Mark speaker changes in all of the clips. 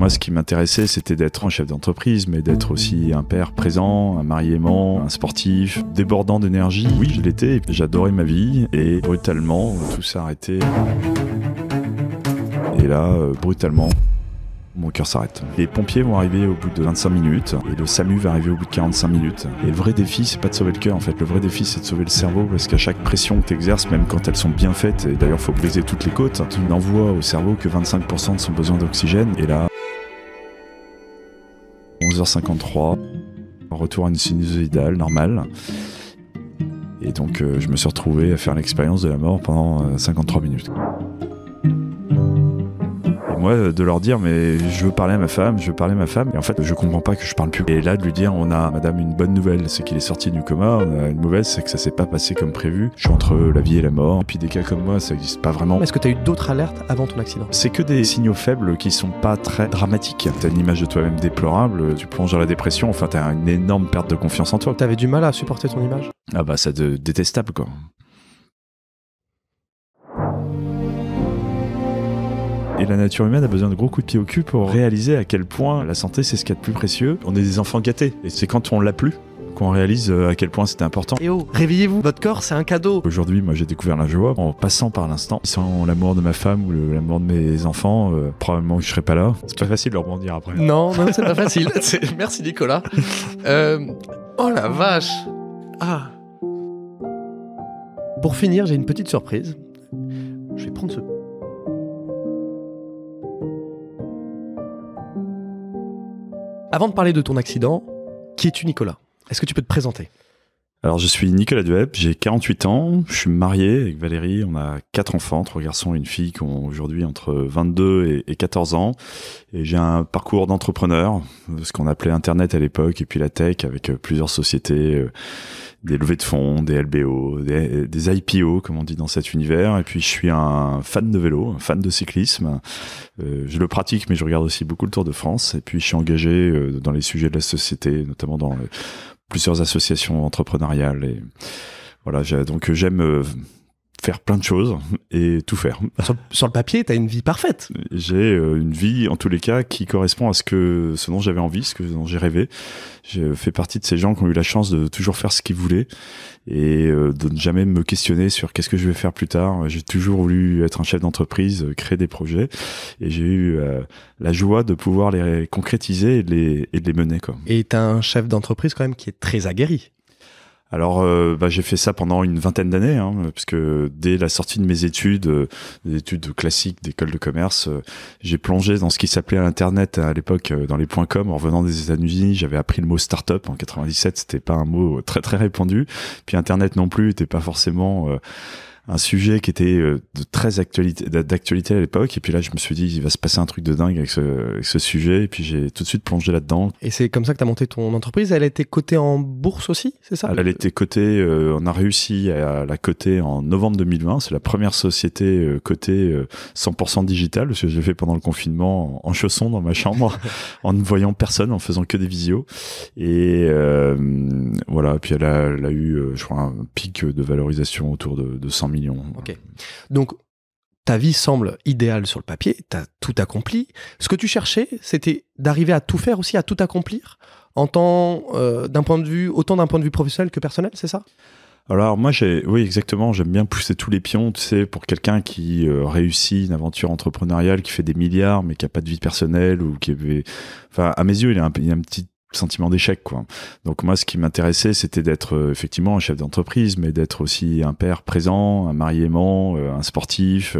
Speaker 1: Moi, ce qui m'intéressait, c'était d'être un chef d'entreprise, mais d'être aussi un père présent, un mari aimant, un sportif, débordant d'énergie. Oui, je l'étais, j'adorais ma vie, et brutalement, tout s'est arrêté. Et là, brutalement, mon cœur s'arrête. Les pompiers vont arriver au bout de 25 minutes et le SAMU va arriver au bout de 45 minutes. Et le vrai défi, c'est pas de sauver le cœur en fait. Le vrai défi, c'est de sauver le cerveau parce qu'à chaque pression que tu exerces, même quand elles sont bien faites, et d'ailleurs, il faut briser toutes les côtes, tu n'envoies au cerveau que 25% de son besoin d'oxygène. Et là, 11h53, retour à une sinusoïdale normale. Et donc, je me suis retrouvé à faire l'expérience de la mort pendant 53 minutes. Moi, de leur dire, mais je veux parler à ma femme, et en fait, je comprends pas que je parle plus. Et là, de lui dire, on a, madame, une bonne nouvelle, c'est qu'il est sorti du coma, on a une mauvaise, c'est que ça s'est pas passé comme prévu. Je suis entre la vie et la mort, et puis des cas comme moi, ça existe pas vraiment.
Speaker 2: Est-ce que tu as eu d'autres alertes avant ton accident?
Speaker 1: C'est que des signaux faibles qui sont pas très dramatiques. T'as une image de toi-même déplorable, tu plonges dans la dépression, enfin, t'as une énorme perte de confiance en toi.
Speaker 2: T'avais du mal à supporter ton image?
Speaker 1: Ah bah, c'est détestable, quoi. Et la nature humaine a besoin de gros coups de pied au cul pour réaliser à quel point la santé, c'est ce qu'il y a de plus précieux. On est des enfants gâtés. Et c'est quand on l'a plus qu'on réalise à quel point c'était important.
Speaker 2: Et oh, réveillez-vous, votre corps, c'est un cadeau.
Speaker 1: Aujourd'hui, moi, j'ai découvert la joie en passant par l'instant. Sans l'amour de ma femme ou l'amour de mes enfants, probablement que je serais pas là. C'est pas facile de rebondir après.
Speaker 2: Non, c'est pas facile. Merci Nicolas. Oh la vache. Ah. Pour finir, j'ai une petite surprise. Je vais prendre ce... Avant de parler de ton accident, qui es-tu Nicolas? Est-ce que tu peux te présenter?
Speaker 1: Alors, je suis Nicolas Duep, j'ai 48 ans, je suis marié avec Valérie, on a 4 enfants, 3 garçons et une fille qui ont aujourd'hui entre 22 et 14 ans. Et j'ai un parcours d'entrepreneur, ce qu'on appelait Internet à l'époque, et puis la tech avec plusieurs sociétés, des levées de fonds, des LBO, des IPO, comme on dit dans cet univers. Et puis, je suis un fan de vélo, un fan de cyclisme. Je le pratique, mais je regarde aussi beaucoup le Tour de France. Et puis, je suis engagé dans les sujets de la société, notamment dans plusieurs associations entrepreneuriales. Et voilà, donc j'aime faire plein de choses et tout faire.
Speaker 2: Sur le papier, t'as une vie parfaite.
Speaker 1: J'ai une vie, en tous les cas, qui correspond à ce dont j'avais envie, ce dont j'ai rêvé. J'ai fait partie de ces gens qui ont eu la chance de toujours faire ce qu'ils voulaient et de ne jamais me questionner sur qu'est-ce que je vais faire plus tard. J'ai toujours voulu être un chef d'entreprise, créer des projets et j'ai eu la joie de pouvoir les concrétiser et de les mener, quoi. Et
Speaker 2: t'as un chef d'entreprise quand même qui est très aguerri.
Speaker 1: Alors, j'ai fait ça pendant une vingtaine d'années, parce que dès la sortie de mes études, des études classiques d'école de commerce, j'ai plongé dans ce qui s'appelait Internet à l'époque, dans les .com. En revenant des États-Unis, j'avais appris le mot start-up en 97, c'était pas un mot très très répandu. Puis Internet non plus était pas forcément un sujet qui était d'actualité à l'époque. Et puis là, je me suis dit, il va se passer un truc de dingue avec ce sujet. Et puis j'ai tout de suite plongé là-dedans.
Speaker 2: Et c'est comme ça que tu as monté ton entreprise. Elle a été cotée en bourse aussi, c'est ça?
Speaker 1: Elle a été cotée, on a réussi à la coter en novembre 2020. C'est la première société cotée 100% digitale, parce que je l'ai fait pendant le confinement en chaussons dans ma chambre, en ne voyant personne, en faisant que des visios. Et voilà, puis elle a eu, je crois, un pic de valorisation autour de 100 millions.
Speaker 2: Ok. Donc, ta vie semble idéale sur le papier, tu as tout accompli. Ce que tu cherchais, c'était d'arriver à tout faire aussi, à tout accomplir, autant d'un point de vue professionnel que personnel, c'est ça?
Speaker 1: Alors moi, oui, exactement, j'aime bien pousser tous les pions, tu sais, pour quelqu'un qui réussit une aventure entrepreneuriale, qui fait des milliards, mais qui a pas de vie personnelle, ou enfin, à mes yeux, il y a un petit sentiment d'échec, quoi. Donc moi, ce qui m'intéressait, c'était d'être effectivement un chef d'entreprise, mais d'être aussi un père présent, un mari aimant, un sportif,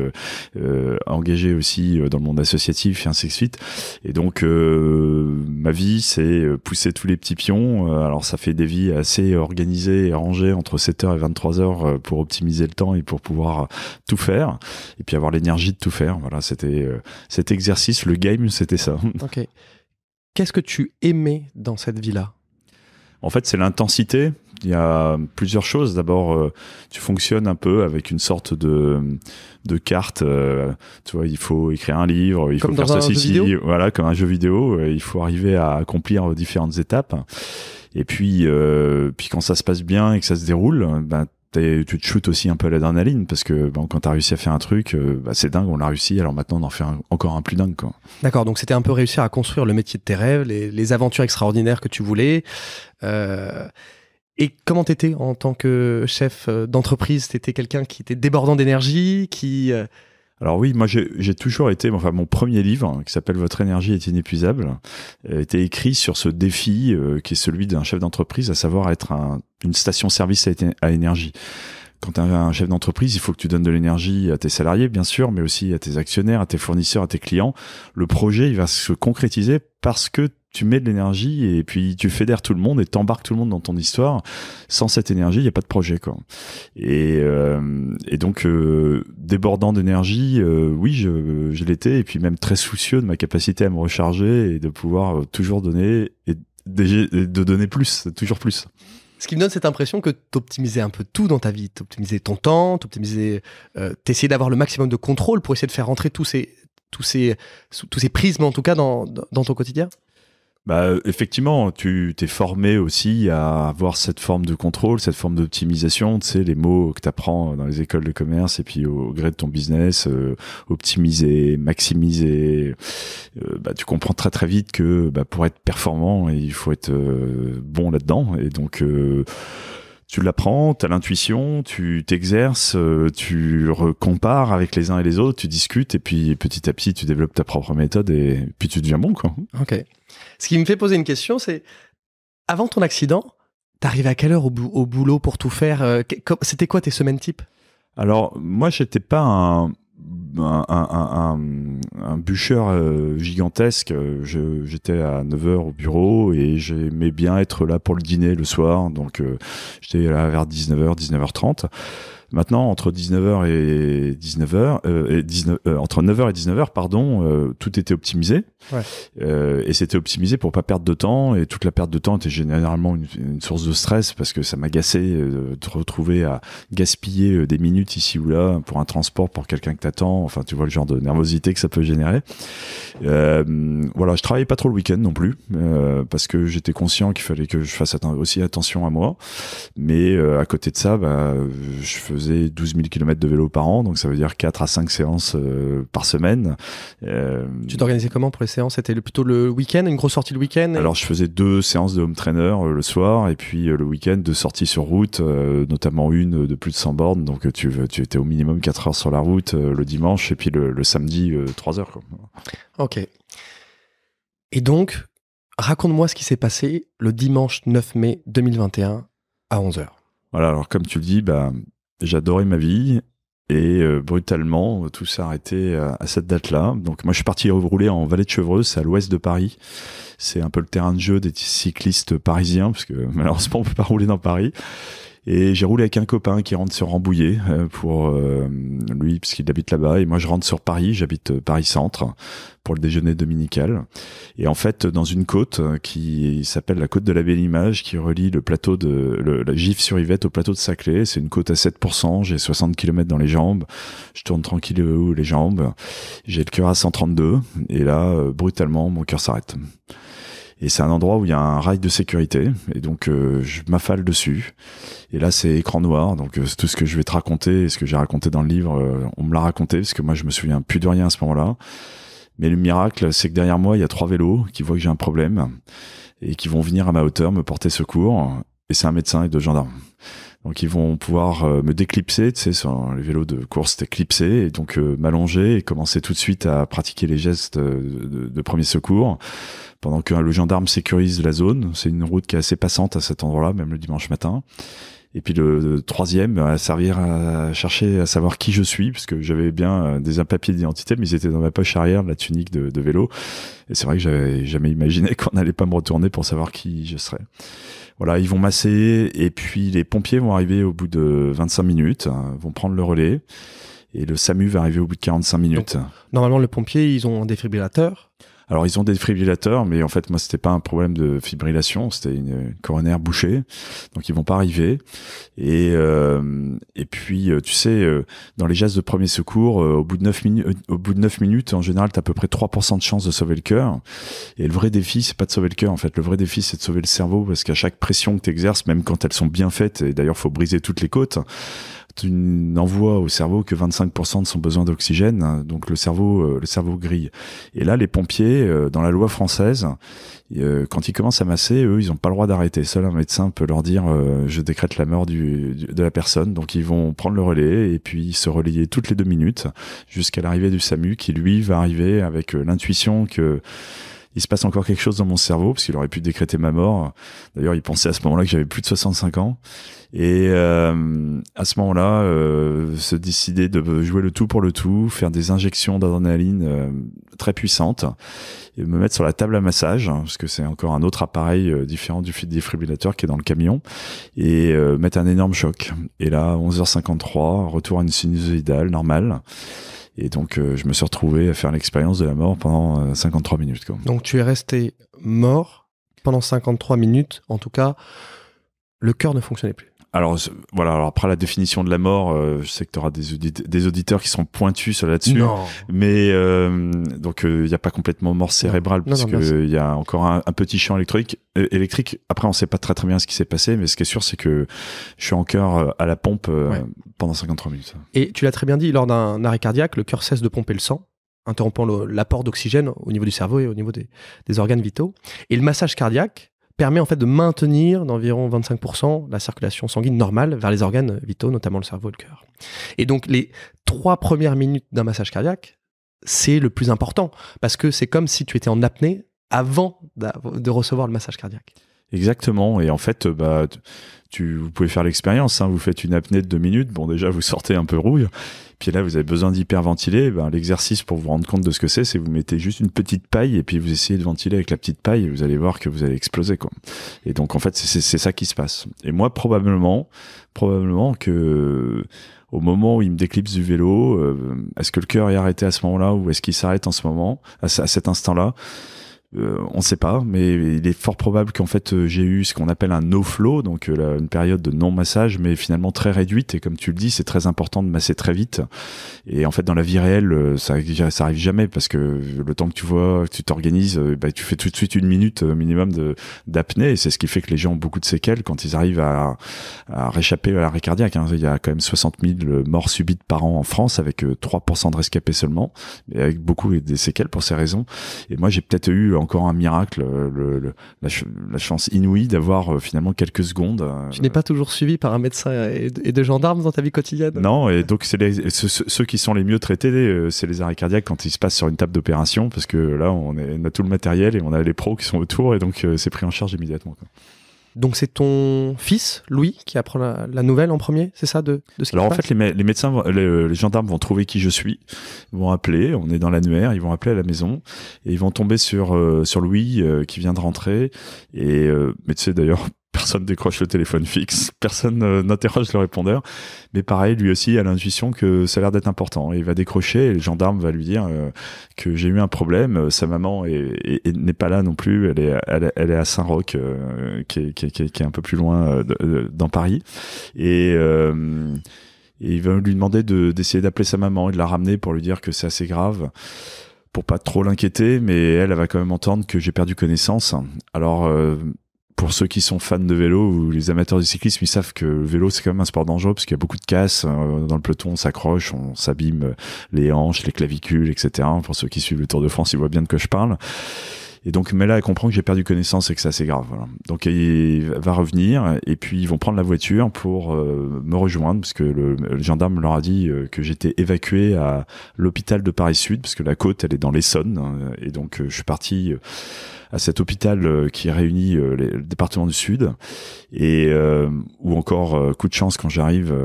Speaker 1: engagé aussi dans le monde associatif et ainsi de suite. Et donc ma vie, c'est pousser tous les petits pions. Alors ça fait des vies assez organisées et rangées entre 7h et 23h pour optimiser le temps et pour pouvoir tout faire. Et puis avoir l'énergie de tout faire. Voilà, c'était cet exercice, le game, c'était ça.
Speaker 2: Ok. Qu'est-ce que tu aimais dans cette vie-là?
Speaker 1: En fait, c'est l'intensité. Il y a plusieurs choses. D'abord, tu fonctionnes un peu avec une sorte de carte. Tu vois, il faut écrire un livre, il faut faire ceci, voilà, comme un jeu vidéo. Il faut arriver à accomplir différentes étapes. Et puis quand ça se passe bien et que ça se déroule, ben tu te shootes aussi un peu à l'adrénaline parce que quand tu as réussi à faire un truc, c'est dingue, on l'a réussi, alors maintenant on en fait encore un plus dingue, quoi.
Speaker 2: D'accord, donc c'était un peu réussir à construire le métier de tes rêves, les aventures extraordinaires que tu voulais. Et comment t'étais en tant que chef d'entreprise? T'étais quelqu'un qui était débordant d'énergie,
Speaker 1: Alors oui, moi j'ai toujours été, mon premier livre, qui s'appelle Votre énergie est inépuisable, était écrit sur ce défi qui est celui d'un chef d'entreprise, à savoir être une station-service à énergie. Quand tu es un chef d'entreprise, il faut que tu donnes de l'énergie à tes salariés, bien sûr, mais aussi à tes actionnaires, à tes fournisseurs, à tes clients. Le projet, il va se concrétiser parce que tu mets de l'énergie et puis tu fédères tout le monde et t'embarques tout le monde dans ton histoire. Sans cette énergie, il n'y a pas de projet, quoi. Et donc, débordant d'énergie, oui, je l'étais, et puis même très soucieux de ma capacité à me recharger et de pouvoir toujours donner et de donner plus, toujours plus.
Speaker 2: Ce qui me donne cette impression que t'optimisais un peu tout dans ta vie. T'optimisais ton temps, t'essayais d'avoir le maximum de contrôle pour essayer de faire rentrer tous ces prismes, en tout cas, dans ton quotidien.
Speaker 1: Effectivement, tu t'es formé aussi à avoir cette forme de contrôle, cette forme d'optimisation, tu sais, les mots que tu apprends dans les écoles de commerce et puis au gré de ton business, optimiser, maximiser. Tu comprends très très vite que pour être performant, il faut être bon là-dedans. Et donc tu l'apprends, tu as l'intuition, tu t'exerces, tu compares avec les uns et les autres, tu discutes, et puis petit à petit tu développes ta propre méthode et puis tu deviens bon, quoi.
Speaker 2: Ok. Ce qui me fait poser une question, c'est, avant ton accident, t'arrivais à quelle heure au boulot pour tout faire? C'était quoi tes semaines types?
Speaker 1: Alors, moi, j'étais pas un bûcheur gigantesque. J'étais à 9h au bureau et j'aimais bien être là pour le dîner le soir. Donc, j'étais là vers 19h, 19h30. Maintenant, entre 19h et 19h, entre 9h et 19h, pardon, tout était optimisé.
Speaker 2: Ouais.
Speaker 1: Et c'était optimisé pour pas perdre de temps. Et toute la perte de temps était généralement une source de stress parce que ça m'agaçait de te retrouver à gaspiller des minutes ici ou là pour un transport, pour quelqu'un que t'attends. Enfin, tu vois le genre de nervosité que ça peut générer. Voilà, je travaillais pas trop le week-end non plus parce que j'étais conscient qu'il fallait que je fasse aussi attention à moi. Mais à côté de ça, je faisais 12 000 km de vélo par an, donc ça veut dire 4 à 5 séances par semaine.
Speaker 2: Tu t'organisais comment pour les séances? C'était plutôt le week-end, une grosse sortie le week-end?
Speaker 1: Alors je faisais 2 séances de home trainer le soir, et puis le week-end 2 sorties sur route, notamment une de plus de 100 bornes, donc tu étais au minimum 4 heures sur la route le dimanche, et puis le samedi 3 heures, quoi.
Speaker 2: Ok. Et donc, raconte-moi ce qui s'est passé le dimanche 9 mai 2021 à 11h.
Speaker 1: Voilà, alors comme tu le dis, j'adorais ma vie et brutalement tout s'est arrêté à cette date-là. Donc moi je suis parti rouler en Vallée de Chevreuse, c'est à l'ouest de Paris. C'est un peu le terrain de jeu des cyclistes parisiens parce que malheureusement on peut pas rouler dans Paris. Et j'ai roulé avec un copain qui rentre sur Rambouillet pour lui parce qu'il habite là-bas, et moi je rentre sur Paris, j'habite Paris Centre pour le déjeuner dominical. Et en fait, dans une côte qui s'appelle la côte de la Belle-Image, qui relie le plateau la Gif-sur-Yvette au plateau de Saclay, c'est une côte à 7%, j'ai 60 km dans les jambes, je tourne tranquille les jambes, j'ai le cœur à 132, et là, brutalement, mon cœur s'arrête. Et c'est un endroit où il y a un rail de sécurité, et donc je m'affale dessus. Et là, c'est écran noir, donc tout ce que je vais te raconter, et ce que j'ai raconté dans le livre, on me l'a raconté, parce que moi, je me souviens plus de rien à ce moment-là. Mais le miracle, c'est que derrière moi, il y a 3 vélos qui voient que j'ai un problème, et qui vont venir à ma hauteur me porter secours, et c'est un médecin et 2 gendarmes. Donc ils vont pouvoir me déclipser, tu sais, sur les vélos de course, c'était clipsé, et donc m'allonger et commencer tout de suite à pratiquer les gestes de premier secours, pendant que le gendarme sécurise la zone. C'est une route qui est assez passante à cet endroit-là, même le dimanche matin. Et puis le troisième à servir à chercher à savoir qui je suis, parce que j'avais bien des papiers d'identité, mais ils étaient dans ma poche arrière de la tunique de vélo. Et c'est vrai que j'avais jamais imaginé qu'on n'allait pas me retourner pour savoir qui je serais. Voilà, ils vont masser, et puis les pompiers vont arriver au bout de 25 minutes, vont prendre le relais, et le SAMU va arriver au bout de 45 minutes.
Speaker 2: Donc, normalement, les pompiers, ils ont un défibrillateur.
Speaker 1: Alors ils ont des défibrillateurs, mais en fait moi c'était pas un problème de fibrillation, c'était une coronaire bouchée, donc ils vont pas arriver. Et puis tu sais, dans les gestes de premier secours, au bout de 9 minutes, en général t'as à peu près 3% de chance de sauver le cœur. Et le vrai défi, c'est pas de sauver le cœur, en fait. Le vrai défi, c'est de sauver le cerveau, parce qu'à chaque pression que tu exerces, même quand elles sont bien faites, et d'ailleurs, faut briser toutes les côtes, tu n'envoies au cerveau que 25% de son besoin d'oxygène, donc le cerveau grille. Et là, les pompiers, dans la loi française, quand ils commencent à masser, eux, ils n'ont pas le droit d'arrêter. Seul un médecin peut leur dire je décrète la mort de la personne. Donc ils vont prendre le relais et puis se relayer toutes les 2 minutes jusqu'à l'arrivée du SAMU, qui lui va arriver avec l'intuition que il se passe encore quelque chose dans mon cerveau, parce qu'il aurait pu décréter ma mort. D'ailleurs, il pensait à ce moment-là que j'avais plus de 65 ans. Et à ce moment-là, se décider de jouer le tout pour le tout, faire des injections d'adrénaline très puissantes, et me mettre sur la table à massage, parce que c'est encore un autre appareil différent du défibrillateur qui est dans le camion, et mettre un énorme choc. Et là, 11h53, retour à une sinusoïdale normale. Et donc, je me suis retrouvé à faire l'expérience de la mort pendant 53 minutes. Quoi.
Speaker 2: Donc, tu es resté mort pendant 53 minutes. En tout cas, le cœur ne fonctionnait plus.
Speaker 1: Alors, voilà. Alors après la définition de la mort, je sais que tu auras des auditeurs qui sont pointus là-dessus.
Speaker 2: Non.
Speaker 1: Mais donc, il n'y a pas complètement mort cérébrale, puisqu'il y a encore un petit champ électrique. Après, on ne sait pas très bien ce qui s'est passé, mais ce qui est sûr, c'est que je suis en cœur à la pompe pendant 53 minutes. Et
Speaker 2: tu l'as très bien dit, lors d'un arrêt cardiaque, le cœur cesse de pomper le sang, interrompant l'apport d'oxygène au niveau du cerveau et au niveau des organes vitaux. Et le massage cardiaque permet en fait de maintenir d'environ 25% la circulation sanguine normale vers les organes vitaux, notamment le cerveau et le cœur. Et donc les 3 premières minutes d'un massage cardiaque, c'est le plus important, parce que c'est comme si tu étais en apnée avant de recevoir le massage cardiaque.
Speaker 1: Exactement, et en fait, vous pouvez faire l'expérience, vous faites une apnée de 2 minutes, bon déjà vous sortez un peu rouille, puis là vous avez besoin d'hyperventiler, l'exercice pour vous rendre compte de ce que c'est vous mettez juste une petite paille et puis vous essayez de ventiler avec la petite paille et vous allez voir que vous allez exploser, quoi. Et donc en fait c'est ça qui se passe. Et moi probablement que au moment où il me déclipse du vélo, est-ce que le cœur est arrêté à ce moment-là ou est-ce qu'il s'arrête en ce moment, à cet instant-là? On ne sait pas, mais il est fort probable qu'en fait j'ai eu ce qu'on appelle un no flow, donc une période de non massage, mais finalement très réduite. Et comme tu le dis, c'est très important de masser très vite. Et en fait, dans la vie réelle, ça arrive jamais, parce que le temps que tu t'organises, tu fais tout de suite 1 minute minimum d'apnée. Et c'est ce qui fait que les gens ont beaucoup de séquelles quand ils arrivent à réchapper à l'arrêt cardiaque. Il y a quand même 60 000 morts subites par an en France, avec 3% de rescapés seulement, et avec beaucoup des séquelles pour ces raisons. Et moi, j'ai peut-être eu encore un miracle, la chance inouïe d'avoir finalement quelques secondes.
Speaker 2: Tu n'es pas toujours suivi par un médecin et des gendarmes dans ta vie quotidienne?
Speaker 1: Non, et donc ceux qui sont les mieux traités, c'est les arrêts cardiaques quand ils se passent sur une table d'opération, parce que là on a tout le matériel et on a les pros qui sont autour, et donc c'est pris en charge immédiatement, quoi.
Speaker 2: Donc c'est ton fils, Louis, qui apprend la nouvelle en premier, c'est ça de ce qui
Speaker 1: Alors
Speaker 2: se
Speaker 1: en
Speaker 2: passe?
Speaker 1: fait, les médecins, les gendarmes vont trouver qui je suis, ils vont appeler, on est dans l'annuaire, ils vont appeler à la maison, et ils vont tomber sur Louis qui vient de rentrer, et mais tu sais d'ailleurs, personne décroche le téléphone fixe, personne n'interroge le répondeur, mais pareil, lui aussi a l'intuition que ça a l'air d'être important, et il va décrocher, et le gendarme va lui dire que j'ai eu un problème, sa maman n'est pas là non plus, elle est à Saint-Roch, qui est un peu plus loin dans Paris, et il va lui demander d'essayer d'appeler sa maman et de la ramener pour lui dire que c'est assez grave, pour pas trop l'inquiéter, mais elle va quand même entendre que j'ai perdu connaissance. Alors pour ceux qui sont fans de vélo ou les amateurs du cyclisme, ils savent que le vélo c'est quand même un sport dangereux, parce qu'il y a beaucoup de casse dans le peloton, on s'accroche, on s'abîme les hanches, les clavicules, etc. Pour ceux qui suivent le Tour de France, ils voient bien de quoi je parle. Et donc, mais là, elle comprend que j'ai perdu connaissance et que c'est assez grave. Voilà. Donc, il va revenir, et puis ils vont prendre la voiture pour me rejoindre, parce que le gendarme leur a dit que j'étais évacué à l'hôpital de Paris-Sud, parce que la côte, elle est dans l'Essonne, et donc je suis parti à cet hôpital qui réunit le département du Sud, et ou encore coup de chance, quand j'arrive,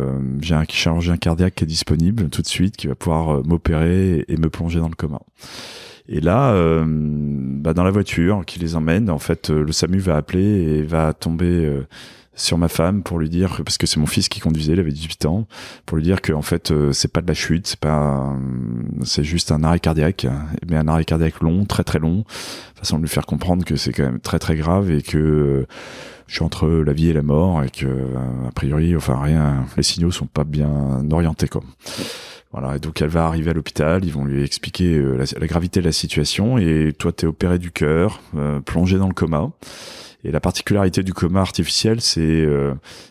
Speaker 1: j'ai un chirurgien cardiaque qui est disponible tout de suite, qui va pouvoir m'opérer et me plonger dans le coma. Et là, dans la voiture qui les emmène, en fait, le SAMU va appeler et va tomber sur ma femme pour lui dire, parce que c'est mon fils qui conduisait, il avait 18 ans, pour lui dire que en fait c'est pas de la chute, c'est juste un arrêt cardiaque, mais un arrêt cardiaque long, très très long, façon de lui faire comprendre que c'est quand même très très grave et que je suis entre la vie et la mort et que a priori, enfin rien, les signaux sont pas bien orientés quoi. Voilà, et donc elle va arriver à l'hôpital, ils vont lui expliquer la gravité de la situation, et toi t'es opéré du cœur, plongé dans le coma. Et la particularité du coma artificiel, c'est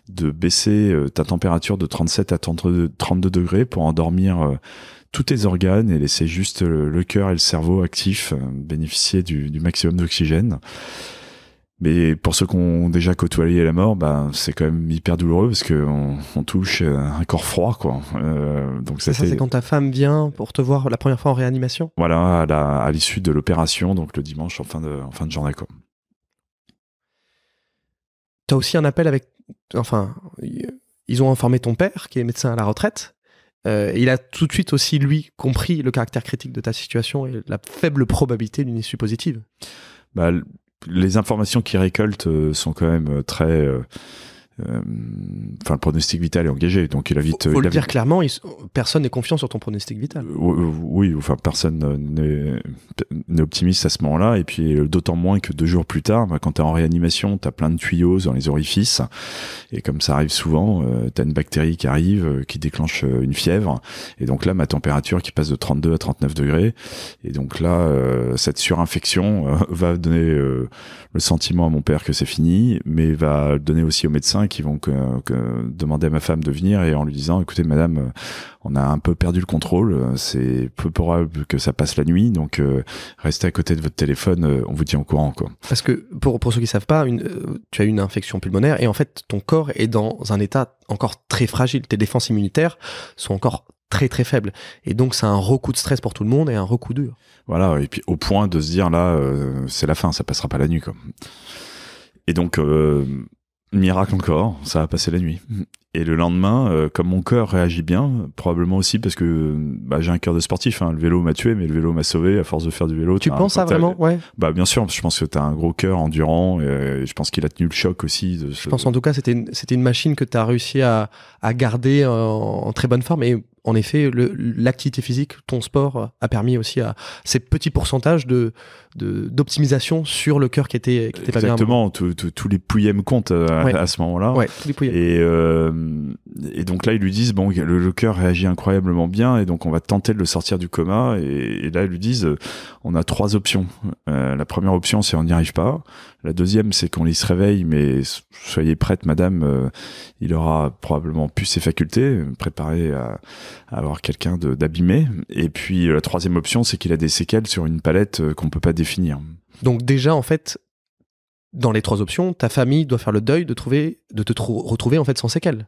Speaker 1: de baisser ta température de 37 à 32 degrés pour endormir tous tes organes et laisser juste le cœur et le cerveau actifs, bénéficier du maximum d'oxygène. Mais pour ceux qui ont déjà côtoyé la mort, c'est quand même hyper douloureux parce que on touche un corps froid, quoi. Donc
Speaker 2: ça, c'est quand ta femme vient pour te voir la première fois en réanimation.
Speaker 1: Voilà, à l'issue de l'opération, donc le dimanche en fin de journée, quoi.
Speaker 2: T'as aussi un appel avec... Enfin, ils ont informé ton père, qui est médecin à la retraite. Il a tout de suite aussi, lui, compris le caractère critique de ta situation et la faible probabilité d'une issue positive.
Speaker 1: Les informations qu'il récolte sont quand même très... le pronostic vital est engagé, donc il a vite...
Speaker 2: Faut le dire clairement, personne n'est confiant sur ton pronostic vital.
Speaker 1: Oui, enfin personne n'est optimiste à ce moment-là, et puis d'autant moins que 2 jours plus tard, quand t'es en réanimation, t'as plein de tuyaux dans les orifices, et comme ça arrive souvent, t'as une bactérie qui arrive, qui déclenche une fièvre, et donc là ma température qui passe de 32 à 39 degrés, et donc là cette surinfection va donner le sentiment à mon père que c'est fini, mais va donner aussi aux médecins qui vont demander à ma femme de venir, et en lui disant écoutez madame, on a un peu perdu le contrôle, c'est peu probable que ça passe la nuit, donc restez à côté de votre téléphone, on vous tient au courant, quoi.
Speaker 2: Parce que pour ceux qui savent pas, tu as eu une infection pulmonaire et en fait ton corps est dans un état encore très fragile, tes défenses immunitaires sont encore très très faibles, et donc c'est un recoup de stress pour tout le monde et un recoup dur.
Speaker 1: Voilà, et puis au point de se dire là c'est la fin, ça passera pas la nuit, quoi. Et donc miracle encore, ça a passé la nuit. Et le lendemain, comme mon cœur réagit bien, probablement aussi parce que j'ai un cœur de sportif, hein. Le vélo m'a tué, mais le vélo m'a sauvé à force de faire du vélo.
Speaker 2: Tu penses ça vraiment? Ouais.
Speaker 1: Bien sûr, je pense que t'as un gros cœur endurant, et je pense qu'il a tenu le choc aussi.
Speaker 2: Je pense en tout cas c'était une machine que t'as réussi à garder en très bonne forme, et en effet, l'activité physique, ton sport, a permis aussi à ces petits pourcentages d'optimisation sur le cœur qui était pas bien.
Speaker 1: Exactement, tous les pouillèmes comptent à ce moment-là.
Speaker 2: Ouais, tous les pouillèmes.
Speaker 1: Et donc là, ils lui disent bon, le cœur réagit incroyablement bien, et donc on va tenter de le sortir du coma. Et là, ils lui disent on a 3 options. La première option, c'est on n'y arrive pas. La deuxième, c'est qu'on se réveille, mais soyez prête, madame, il aura probablement plus ses facultés, préparé à avoir quelqu'un d'abîmé. Et puis la troisième option, c'est qu'il a des séquelles sur une palette qu'on peut pas définir.
Speaker 2: Donc déjà, en fait, dans les 3 options, ta famille doit faire le deuil de te retrouver en fait sans séquelles.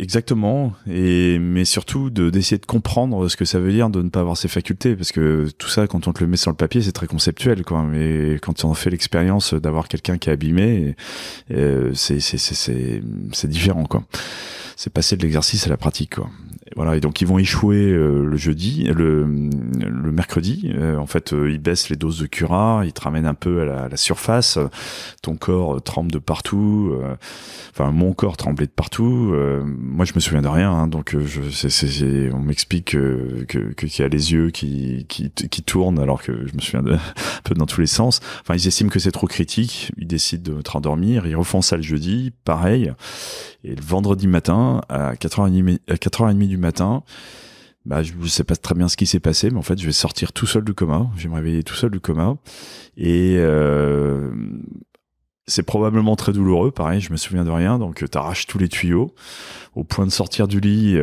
Speaker 1: Exactement, mais surtout d'essayer de comprendre ce que ça veut dire de ne pas avoir ses facultés, parce que tout ça, quand on te le met sur le papier, c'est très conceptuel, quoi. Mais quand on fait l'expérience d'avoir quelqu'un qui est abîmé, c'est différent, quoi. C'est passer de l'exercice à la pratique, quoi. Et voilà, et donc ils vont échouer le mercredi. En fait, ils baissent les doses de cura, ils te ramènent un peu à la surface. Ton corps tremble de partout. Enfin, mon corps tremblait de partout. Moi, je me souviens de rien, hein, donc on m'explique qu'il y a les yeux qui tournent, alors que je me souviens un peu dans tous les sens. Enfin, ils estiment que c'est trop critique. Ils décident de te rendormir. Ils refont ça le jeudi, pareil. Et le vendredi matin, à 4h30 du matin, je ne sais pas très bien ce qui s'est passé, mais en fait, je vais sortir tout seul du coma. Je vais me réveiller tout seul du coma. Et c'est probablement très douloureux. Pareil, je me souviens de rien. Donc, t'arraches tous les tuyaux. Au point de sortir du lit,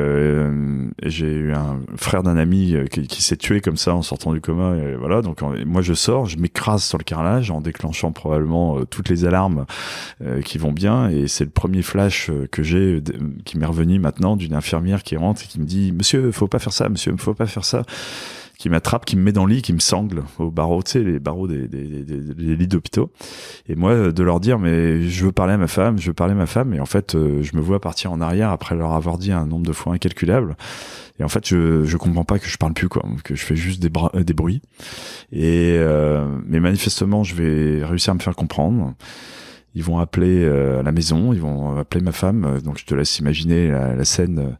Speaker 1: j'ai eu un frère d'un ami qui s'est tué comme ça en sortant du coma. Et voilà. Donc, moi, je sors, je m'écrase sur le carrelage en déclenchant probablement toutes les alarmes qui vont bien. Et c'est le premier flash que j'ai qui m'est revenu maintenant d'une infirmière qui rentre et qui me dit « Monsieur, faut pas faire ça, monsieur, faut pas faire ça ». Qui m'attrape, qui me met dans le lit, qui me sangle au barreau, tu sais, les barreaux des lits d'hôpitaux. Et moi, de leur dire, mais je veux parler à ma femme, et en fait, je me vois partir en arrière après leur avoir dit un nombre de fois incalculable. Et en fait, je comprends pas que je parle plus, quoi, que je fais juste des bruits. Mais manifestement, je vais réussir à me faire comprendre. Ils vont appeler à la maison, ils vont appeler ma femme. Donc je te laisse imaginer la scène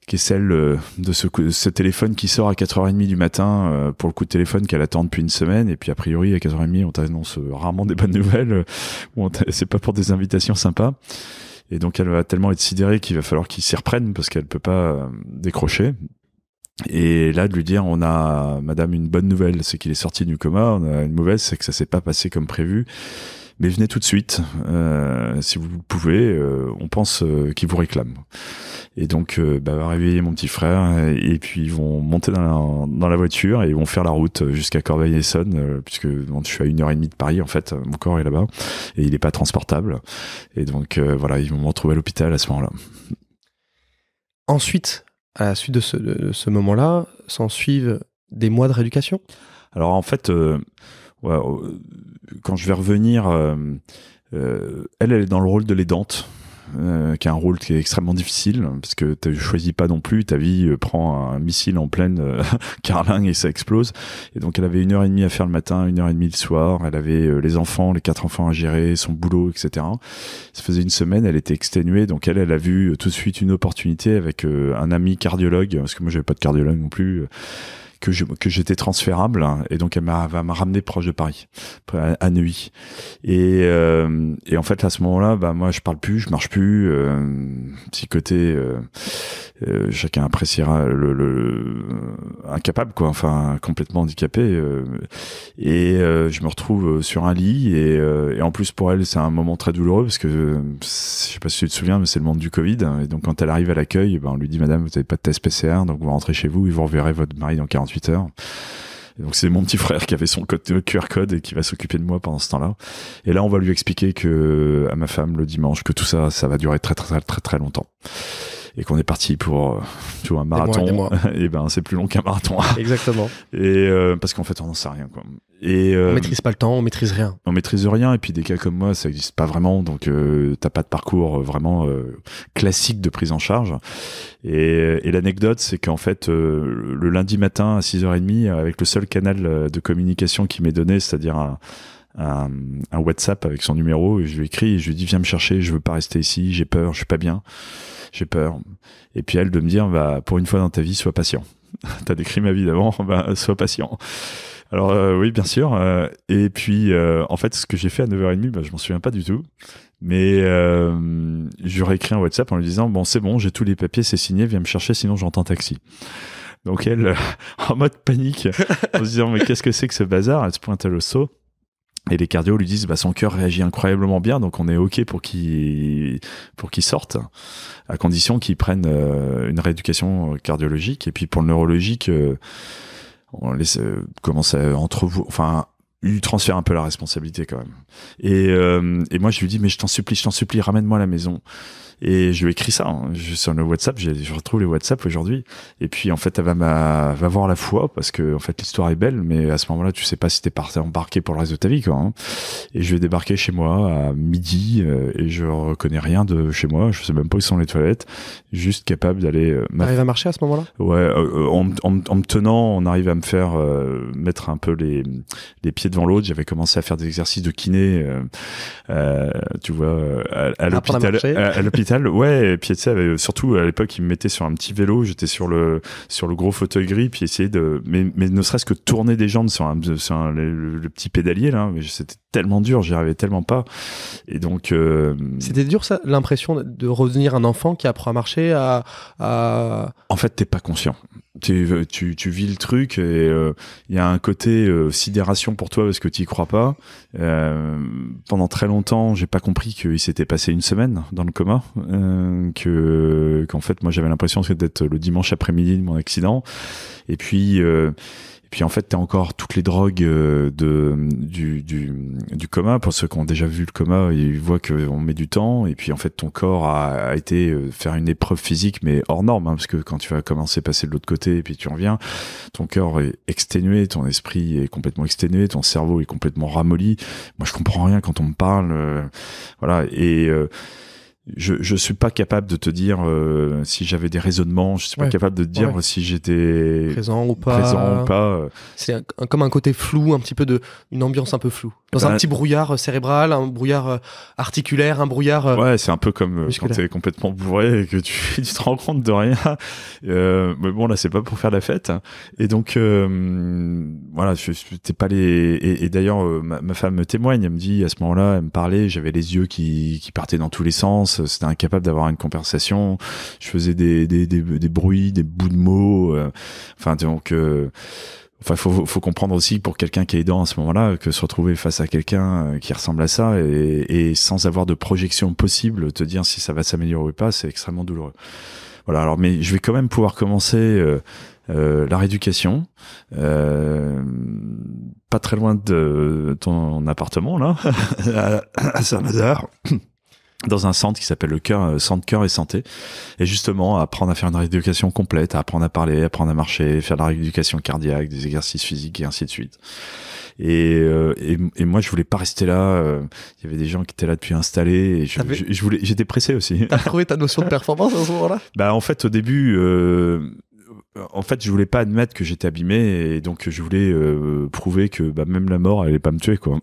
Speaker 1: qui est celle de ce téléphone qui sort à 4h30 du matin pour le coup de téléphone qu'elle attend depuis une semaine. Et puis a priori à 4h30 on t'annonce rarement des bonnes nouvelles. C'est pas pour des invitations sympas. Et donc elle va tellement être sidérée qu'il va falloir qu'il s'y reprenne parce qu'elle peut pas décrocher. Et là de lui dire on a madame une bonne nouvelle, c'est qu'il est sorti du coma. On a une mauvaise, c'est que ça s'est pas passé comme prévu. Mais venez tout de suite, si vous le pouvez, on pense qu'il vous réclame. Et donc, va réveiller mon petit frère, et puis ils vont monter dans la voiture et ils vont faire la route jusqu'à Corbeil-Essonnes, puisque je suis à 1h30 de Paris, en fait, mon corps est là-bas, et il est pas transportable. Et donc, voilà, ils vont me retrouver à l'hôpital à ce moment-là.
Speaker 2: Ensuite, à la suite de ce moment-là, s'en suivent des mois de rééducation ?
Speaker 1: Alors, en fait... ouais, quand je vais revenir, elle est dans le rôle de l'aidante, qui est un rôle qui est extrêmement difficile parce que tu choisis pas non plus, ta vie prend un missile en pleine carlingue et ça explose. Et donc elle avait 1h30 à faire le matin, 1h30 le soir. Elle avait les enfants, les 4 enfants à gérer, son boulot, etc. Ça faisait une semaine, elle était exténuée, donc elle a vu tout de suite une opportunité avec un ami cardiologue, parce que moi j'avais pas de cardiologue non plus. Que j'étais transférable, et donc elle va me ramener proche de Paris, à Neuilly. Et en fait à ce moment-là, moi je parle plus, je marche plus, petit côté chacun appréciera le incapable quoi, enfin complètement handicapé, et je me retrouve sur un lit, et en plus pour elle c'est un moment très douloureux parce que je sais pas si tu te souviens, mais c'est le monde du Covid, et donc quand elle arrive à l'accueil, on lui dit madame vous n'avez pas de test PCR, donc vous rentrez chez vous et vous reverrez votre mari dans 48 heures. Et donc c'est mon petit frère qui avait son QR code et qui va s'occuper de moi pendant ce temps-là. Et là on va lui expliquer à ma femme le dimanche que tout ça va durer très très très très très longtemps. Et qu'on est parti pour un marathon. Des mois. Et c'est plus long qu'un marathon.
Speaker 2: Exactement.
Speaker 1: Et parce qu'en fait on n'en sait rien quoi. Et
Speaker 2: on maîtrise pas le temps, on maîtrise rien.
Speaker 1: On maîtrise rien, et puis des cas comme moi ça existe pas vraiment, donc t'as pas de parcours vraiment classique de prise en charge. Et l'anecdote c'est qu'en fait le lundi matin à 6h30, avec le seul canal de communication qui m'est donné, c'est-à-dire un WhatsApp avec son numéro, et je lui écris et je lui dis viens me chercher, je veux pas rester ici, j'ai peur, je suis pas bien, j'ai peur. Et puis elle de me dire pour une fois dans ta vie sois patient. T'as décrit ma vie d'avant, sois patient. Alors oui bien sûr, et puis en fait ce que j'ai fait à 9h30, je m'en souviens pas du tout, mais j'aurais écrit un WhatsApp en lui disant bon c'est bon, j'ai tous les papiers, c'est signé, viens me chercher sinon j'entends taxi. Donc elle en mode panique en se disant mais qu'est-ce que c'est que ce bazar, elle se pointe à l'hosto. Et les cardios lui disent son cœur réagit incroyablement bien, donc on est ok pour qu'il sorte, à condition qu'il prenne une rééducation cardiologique. Et puis pour le neurologique, on laisse commence à lui transfère un peu la responsabilité quand même. Et moi je lui dis mais je t'en supplie, ramène-moi à la maison. Et je lui ai écrit ça sur le WhatsApp, je retrouve les WhatsApp aujourd'hui, et puis en fait elle va voir la foi, parce que en fait l'histoire est belle, mais à ce moment-là tu sais pas si t'es embarqué pour le reste de ta vie quoi, hein. Et je vais débarquer chez moi à midi, et je reconnais rien de chez moi, je sais même pas où sont les toilettes, juste capable d'aller
Speaker 2: T'arrives à marcher à ce moment-là?
Speaker 1: Ouais, en me tenant, on arrive à me faire mettre un peu les pieds devant l'autre. J'avais commencé à faire des exercices de kiné, tu vois, à l'hôpital. Ouais, et puis tu sais, surtout à l'époque, ils me mettaient sur un petit vélo, j'étais sur le gros fauteuil gris, puis essayer mais ne serait-ce que tourner des jambes sur le petit pédalier là, mais c'était tellement dur, j'y arrivais tellement pas. Et donc
Speaker 2: c'était dur ça, l'impression de redevenir un enfant qui apprend à marcher,
Speaker 1: En fait, t'es pas conscient. Tu vis le truc, et il y a un côté sidération pour toi parce que tu y crois pas. Pendant très longtemps, j'ai pas compris qu'il s'était passé une semaine dans le coma, qu'en fait moi j'avais l'impression d'être le dimanche après-midi de mon accident. Et puis en fait t'as encore toutes les drogues du coma. Pour ceux qui ont déjà vu le coma, ils voient qu'on met du temps, et puis en fait ton corps a été faire une épreuve physique mais hors norme, hein, parce que quand tu vas commencer à passer de l'autre côté et puis tu reviens, ton corps est exténué, ton esprit est complètement exténué, ton cerveau est complètement ramolli. Moi je comprends rien quand on me parle, voilà. Et je suis pas capable de te dire si j'avais des raisonnements, je suis pas capable de te dire si j'étais
Speaker 2: présent ou pas.
Speaker 1: C'est
Speaker 2: comme un côté flou, un petit peu une ambiance un peu floue. Dans un petit brouillard cérébral, un brouillard articulaire, un brouillard...
Speaker 1: Ouais, c'est un peu comme quand t'es complètement bourré et que tu te rends compte de rien. Mais bon, là, c'est pas pour faire la fête. Et donc, voilà, t'es pas les... Et d'ailleurs, ma femme me témoigne, elle me dit, à ce moment-là, elle me parlait, j'avais les yeux qui partaient dans tous les sens, c'était incapable d'avoir une conversation, je faisais des bruits, des bouts de mots, enfin, donc... Enfin, faut comprendre aussi pour quelqu'un qui est aidant à ce moment-là que se retrouver face à quelqu'un qui ressemble à ça et sans avoir de projection possible, te dire si ça va s'améliorer ou pas, c'est extrêmement douloureux. Voilà. Alors, mais je vais quand même pouvoir commencer la rééducation, pas très loin de ton appartement là, à Saint-Lazare. Dans un centre qui s'appelle le Centre Cœur et Santé. Et justement, apprendre à faire une rééducation complète, apprendre à parler, apprendre à marcher, faire de la rééducation cardiaque, des exercices physiques et ainsi de suite. Et moi, je voulais pas rester là. Il y avait des gens qui étaient là depuis installés. Et j'étais pressé aussi.
Speaker 2: T'as trouvé ta notion de performance à ce moment-là?
Speaker 1: Bah, en fait, au début, je voulais pas admettre que j'étais abîmé et donc je voulais prouver que même la mort elle allait pas me tuer quoi.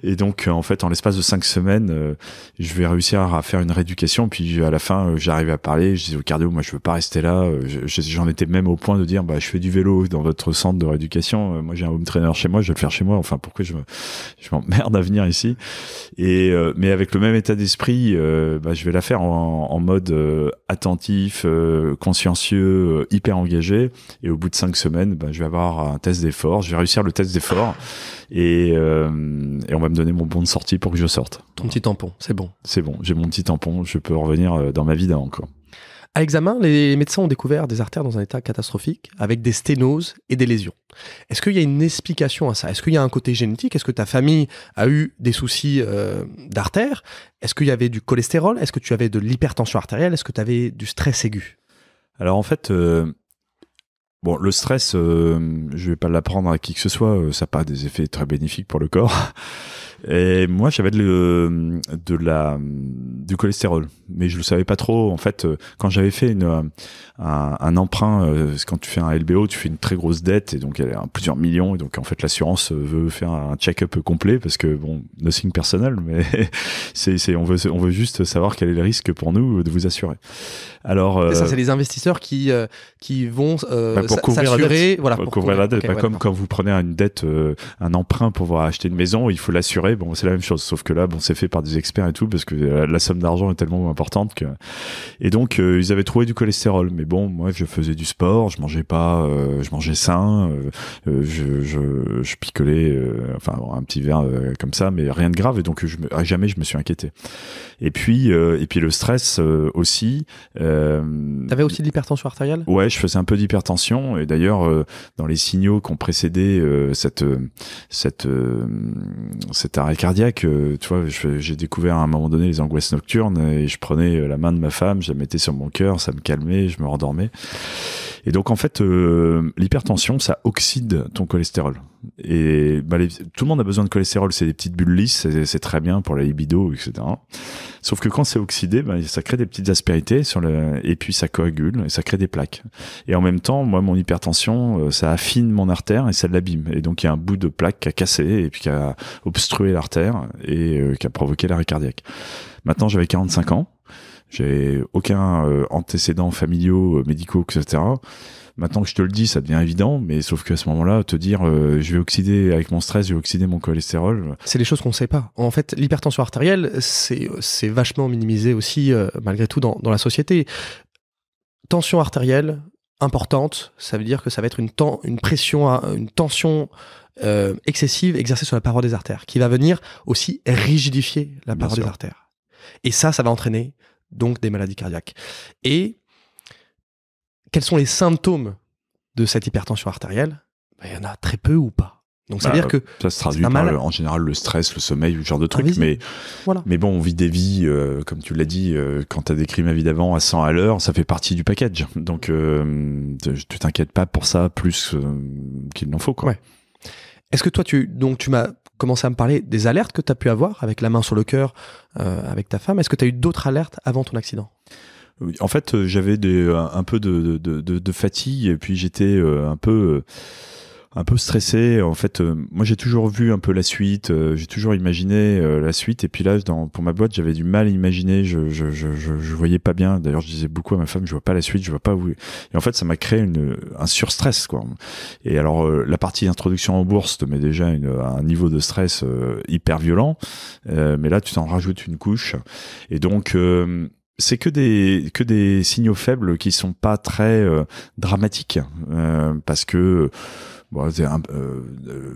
Speaker 1: Et donc en fait en l'espace de 5 semaines je vais réussir à faire une rééducation puis à la fin j'arrivais à parler, je disais au cardio moi je veux pas rester là, j'en étais même au point de dire je fais du vélo dans votre centre de rééducation, moi j'ai un home trainer chez moi, je vais le faire chez moi, enfin pourquoi je m'emmerde à venir ici. Et mais avec le même état d'esprit je vais la faire en mode attentif, consciencieux, hyper engagé. Et au bout de 5 semaines, je vais avoir un test d'effort. Je vais réussir le test d'effort et on va me donner mon bon de sortie pour que je sorte.
Speaker 2: Ton petit tampon, c'est bon.
Speaker 1: C'est bon, j'ai mon petit tampon. Je peux revenir dans ma vie d'avant encore.
Speaker 2: À l'examen, les médecins ont découvert des artères dans un état catastrophique avec des sténoses et des lésions. Est-ce qu'il y a une explication à ça? Est-ce qu'il y a un côté génétique? Est-ce que ta famille a eu des soucis d'artères? Est-ce qu'il y avait du cholestérol? Est-ce que tu avais de l'hypertension artérielle? Est-ce que tu avais du stress aigu?
Speaker 1: Alors en fait... Bon, le stress, je vais pas l'apprendre à qui que ce soit, ça n'a pas des effets très bénéfiques pour le corps. Et moi, j'avais du cholestérol, mais je le savais pas trop. En fait, quand j'avais fait un emprunt, quand tu fais un LBO, tu fais une très grosse dette et donc elle est à plusieurs millions. Et donc en fait, l'assurance veut faire un check-up complet parce que bon, nothing personnel, mais on veut juste savoir quel est le risque pour nous de vous assurer. Alors,
Speaker 2: ça, c'est les investisseurs qui vont
Speaker 1: pour couvrir
Speaker 2: s'assurer,
Speaker 1: pour couvrir la dette. Comme quand vous prenez une dette, un emprunt pour pouvoir acheter une maison, il faut l'assurer. Bon, c'est la même chose, sauf que là, c'est fait par des experts et tout, parce que la somme d'argent est tellement importante que. Et donc, ils avaient trouvé du cholestérol. Mais bon, moi, je faisais du sport, je mangeais pas, je mangeais sain, je picolais, un petit verre comme ça, mais rien de grave. Et donc, jamais je me suis inquiété. Et puis le stress aussi.
Speaker 2: T'avais aussi de l'hypertension artérielle?
Speaker 1: Ouais, je faisais un peu d'hypertension et d'ailleurs dans les signaux qui ont précédé cet arrêt cardiaque, tu vois, j'ai découvert à un moment donné les angoisses nocturnes et je prenais la main de ma femme, je la mettais sur mon cœur, ça me calmait, je me rendormais. Et donc en fait, l'hypertension, ça oxyde ton cholestérol. Et tout le monde a besoin de cholestérol, c'est des petites bulles lisses, c'est très bien pour la libido, etc. Sauf que quand c'est oxydé, ça crée des petites aspérités et puis ça coagule et ça crée des plaques. Et en même temps, moi, mon hypertension, ça affine mon artère et ça l'abîme. Et donc il y a un bout de plaque qui a cassé et puis qui a obstrué l'artère et qui a provoqué l'arrêt cardiaque. Maintenant, j'avais 45 ans. J'ai aucun antécédent familiaux, médicaux, etc. Maintenant que je te le dis, ça devient évident, mais sauf qu'à ce moment-là, te dire je vais oxyder avec mon stress, je vais oxyder mon cholestérol.
Speaker 2: C'est des choses qu'on ne sait pas. En fait, l'hypertension artérielle, c'est vachement minimisé aussi, malgré tout, dans la société. Tension artérielle importante, ça veut dire que ça va être une pression, une tension excessive exercée sur la paroi des artères, qui va venir aussi rigidifier la paroi des artères. Et ça va entraîner donc des maladies cardiaques. Et quels sont les symptômes de cette hypertension artérielle? Il y en a très peu ou pas. Donc, ça veut dire que
Speaker 1: ça se traduit par en général le stress, le sommeil, ce genre de trucs.
Speaker 2: Voilà.
Speaker 1: Mais bon, on vit des vies, comme tu l'as dit, quand tu as décrit ma vie d'avant à 100 à l'heure, ça fait partie du package. Donc, tu t'inquiètes pas pour ça plus qu'il n'en faut, quoi.
Speaker 2: Ouais. Est-ce que toi, tu m'as commencé à me parler des alertes que tu as pu avoir avec la main sur le cœur avec ta femme. Est-ce que tu as eu d'autres alertes avant ton accident?
Speaker 1: En fait, j'avais un peu de fatigue et puis j'étais un peu un peu stressé. En fait, moi, j'ai toujours vu un peu la suite. J'ai toujours imaginé la suite. Et puis là, pour ma boîte, j'avais du mal à imaginer. Je voyais pas bien. D'ailleurs, je disais beaucoup à ma femme, je vois pas la suite, je vois pas où. Et en fait, ça m'a créé un surstress, quoi. Et alors, la partie introduction en bourse te met déjà un niveau de stress hyper violent. Mais là, tu t'en rajoutes une couche. Et donc, c'est que des signaux faibles qui sont pas très dramatiques, parce que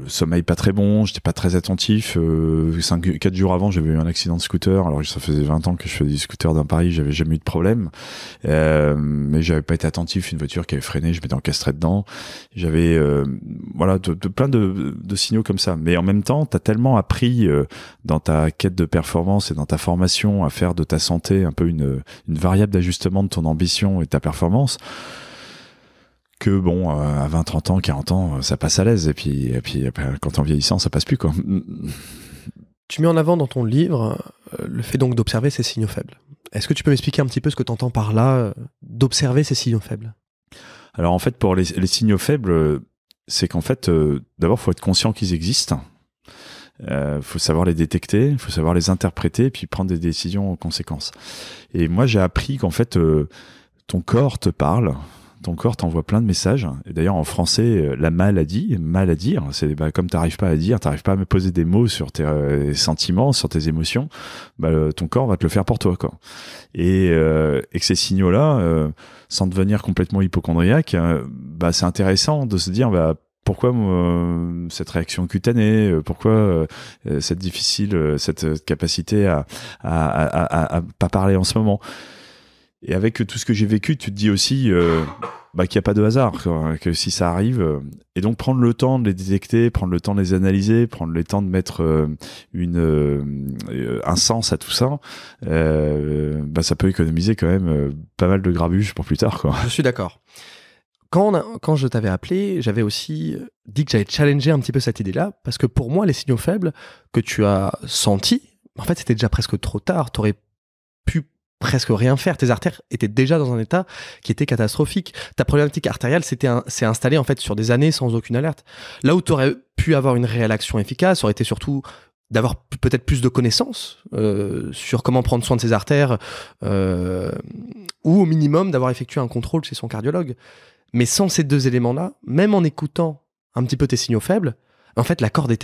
Speaker 1: sommeil pas très bon, j'étais pas très attentif. 4 jours avant, j'avais eu un accident de scooter. Alors ça faisait 20 ans que je faisais du scooter dans Paris, j'avais jamais eu de problème. Mais j'avais pas été attentif. Une voiture qui avait freiné, je m'étais encastré dedans. J'avais plein de signaux comme ça. Mais en même temps, t'as tellement appris dans ta quête de performance et dans ta formation à faire de ta santé un peu une variable d'ajustement de ton ambition et de ta performance, que bon, à 20, 30 ans, 40 ans, ça passe à l'aise. Et puis quand en vieillissant, ça passe plus, quoi.
Speaker 2: Tu mets en avant dans ton livre le fait donc d'observer ces signaux faibles. Est-ce que tu peux m'expliquer un petit peu ce que tu entends par là, d'observer ces signaux faibles?
Speaker 1: Alors en fait, pour les signaux faibles, c'est qu'en fait, d'abord, faut être conscient qu'ils existent. Faut savoir les détecter, faut savoir les interpréter, puis prendre des décisions en conséquence. Et moi, j'ai appris qu'en fait, ton corps te parle. Ton corps t'envoie plein de messages. Et d'ailleurs, en français, la maladie, mal à dire, c'est comme t'arrives pas à dire, t'arrives pas à me poser des mots sur tes sentiments, sur tes émotions, ton corps va te le faire pour toi, quoi. Et que ces signaux-là, sans devenir complètement hypocondriaque, c'est intéressant de se dire, pourquoi cette réaction cutanée, pourquoi cette capacité à pas parler en ce moment. Et avec tout ce que j'ai vécu, tu te dis aussi qu'il n'y a pas de hasard, quoi, que si ça arrive, et donc prendre le temps de les détecter, prendre le temps de les analyser, prendre le temps de mettre un sens à tout ça, ça peut économiser quand même pas mal de grabuge pour plus tard, quoi.
Speaker 2: Je suis d'accord. Quand je t'avais appelé, j'avais aussi dit que j'allais challenger un petit peu cette idée-là, parce que pour moi, les signaux faibles que tu as sentis, en fait, c'était déjà presque trop tard. Tu aurais pu presque rien faire. Tes artères étaient déjà dans un état qui était catastrophique. Ta problématique artérielle s'est installée en fait sur des années sans aucune alerte. Là où tu aurais pu avoir une réelle action efficace, ça aurait été surtout d'avoir peut-être plus de connaissances sur comment prendre soin de ses artères, ou au minimum d'avoir effectué un contrôle chez son cardiologue. Mais sans ces deux éléments-là, même en écoutant un petit peu tes signaux faibles, en fait, la corde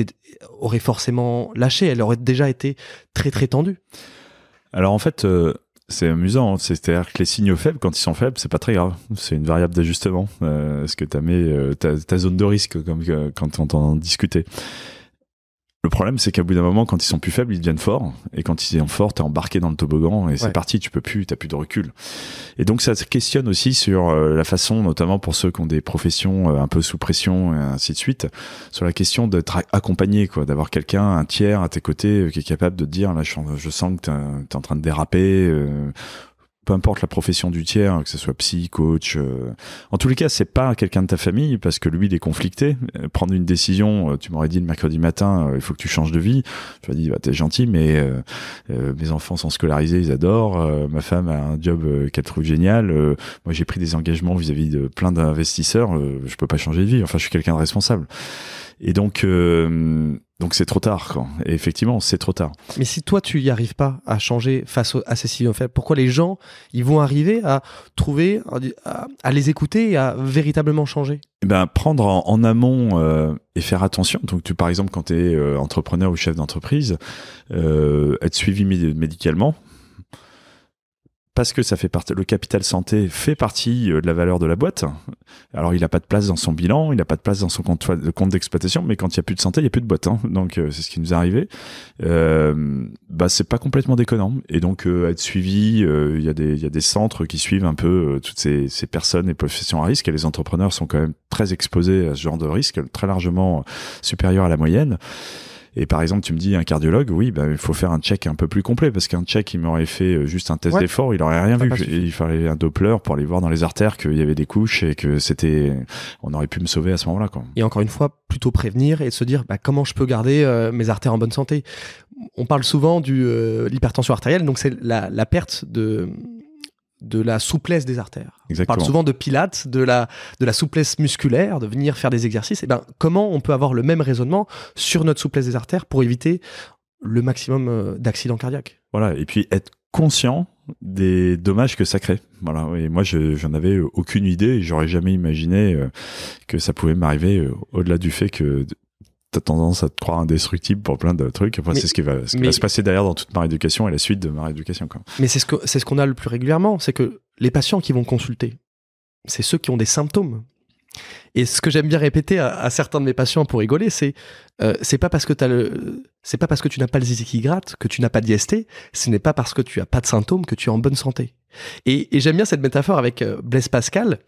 Speaker 2: aurait forcément lâché. Elle aurait déjà été très, très tendue.
Speaker 1: Alors en fait, c'est amusant. C'est-à-dire que les signaux faibles, quand ils sont faibles, c'est pas très grave. C'est une variable d'ajustement. Parce que t'as mis ta zone de risque, comme quand on t'en discutait. Le problème, c'est qu'à bout d'un moment, quand ils sont plus faibles, ils deviennent forts. Et quand ils sont forts, t'es embarqué dans le toboggan et c'est parti, t'as plus de recul. Et donc, ça se questionne aussi sur la façon, notamment pour ceux qui ont des professions un peu sous pression et ainsi de suite, sur la question d'être accompagné, quoi, d'avoir quelqu'un, un tiers à tes côtés qui est capable de te dire, là, je sens que t'es en train de déraper, peu importe la profession du tiers, que ce soit psy, coach. En tous les cas, c'est pas quelqu'un de ta famille parce que lui, il est conflicté. Prendre une décision, tu m'aurais dit le mercredi matin, il faut que tu changes de vie. Je lui ai dit, t'es gentil, mais mes enfants sont scolarisés, ils adorent. Ma femme a un job qu'elle trouve génial. Moi, j'ai pris des engagements vis-à-vis de plein d'investisseurs. Je peux pas changer de vie. Enfin, je suis quelqu'un de responsable. Et donc c'est trop tard, quoi. Et effectivement, c'est trop tard.
Speaker 2: Mais si toi, tu y arrives pas à changer face à ces signaux faibles, pourquoi les gens, ils vont arriver à trouver, à les écouter et à véritablement changer?
Speaker 1: Prendre en amont et faire attention. Donc, par exemple, quand tu es entrepreneur ou chef d'entreprise, être suivi médicalement, parce que ça fait partie, le capital santé fait partie de la valeur de la boîte. Alors, il n'a pas de place dans son bilan, il n'a pas de place dans son compte d'exploitation, mais quand il n'y a plus de santé, il n'y a plus de boîte. Hein. Donc, c'est ce qui nous est arrivé. C'est pas complètement déconnant. Et donc, être suivi, il y a des centres qui suivent un peu toutes ces personnes et professions à risque. Et les entrepreneurs sont quand même très exposés à ce genre de risque, très largement supérieur à la moyenne. Et par exemple, tu me dis un cardiologue, oui, il faut faire un check un peu plus complet parce qu'un check, il m'aurait fait juste un test d'effort, il aurait rien vu. Il fallait un Doppler pour aller voir dans les artères qu'il y avait des couches et que on aurait pu me sauver à ce moment-là, quoi.
Speaker 2: Et encore une fois, plutôt prévenir et se dire comment je peux garder mes artères en bonne santé. On parle souvent de l'hypertension artérielle, donc c'est la perte de la souplesse des artères. On parle souvent de pilates, de la souplesse musculaire, de venir faire des exercices. Et ben, comment on peut avoir le même raisonnement sur notre souplesse des artères pour éviter le maximum d'accidents cardiaques?
Speaker 1: Voilà, et puis être conscient des dommages que ça crée. Voilà, et moi, j'en avais aucune idée et j'aurais jamais imaginé que ça pouvait m'arriver au-delà du fait que t'as tendance à te croire indestructible pour plein de trucs. Enfin, c'est ce qui va se passer derrière dans toute ma rééducation et la suite de ma rééducation, quoi.
Speaker 2: Mais c'est ce qu'on a le plus régulièrement, c'est que les patients qui vont consulter, c'est ceux qui ont des symptômes. Et ce que j'aime bien répéter à certains de mes patients pour rigoler, c'est pas parce que tu n'as pas le zizi qui gratte que tu n'as pas d'IST, ce n'est pas parce que tu as pas de symptômes que tu es en bonne santé. Et j'aime bien cette métaphore avec Blaise Pascal.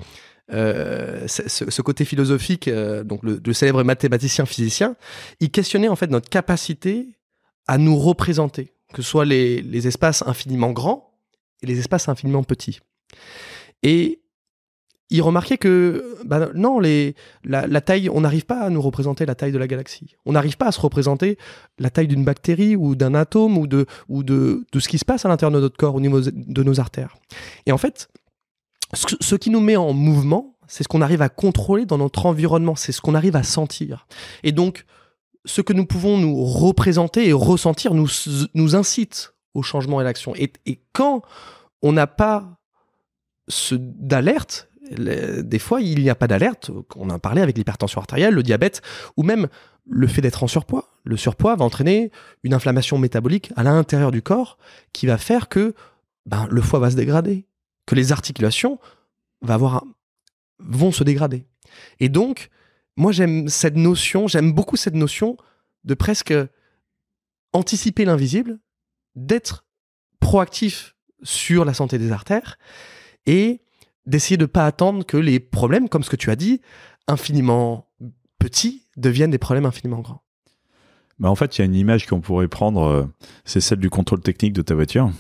Speaker 2: Ce côté philosophique, donc le célèbre mathématicien physicien, il questionnait en fait notre capacité à nous représenter, que ce soit les espaces infiniment grands et les espaces infiniment petits. Et il remarquait que non, la taille, on n'arrive pas à nous représenter la taille de la galaxie. On n'arrive pas à se représenter la taille d'une bactérie ou d'un atome ou de ce qui se passe à l'intérieur de notre corps au niveau de nos artères. Et en fait, ce qui nous met en mouvement, c'est ce qu'on arrive à contrôler dans notre environnement, c'est ce qu'on arrive à sentir. Et donc, ce que nous pouvons nous représenter et ressentir nous incite au changement et à l'action. Et quand on n'a pas d'alerte, des fois, il n'y a pas d'alerte. On en a parlé avec l'hypertension artérielle, le diabète, ou même le fait d'être en surpoids. Le surpoids va entraîner une inflammation métabolique à l'intérieur du corps qui va faire que le foie va se dégrader, que les articulations vont se dégrader. Et donc, moi, j'aime beaucoup cette notion de presque anticiper l'invisible, d'être proactif sur la santé des artères et d'essayer de ne pas attendre que les problèmes, comme ce que tu as dit, infiniment petits, deviennent des problèmes infiniment grands.
Speaker 1: En fait, il y a une image qu'on pourrait prendre, c'est celle du contrôle technique de ta voiture.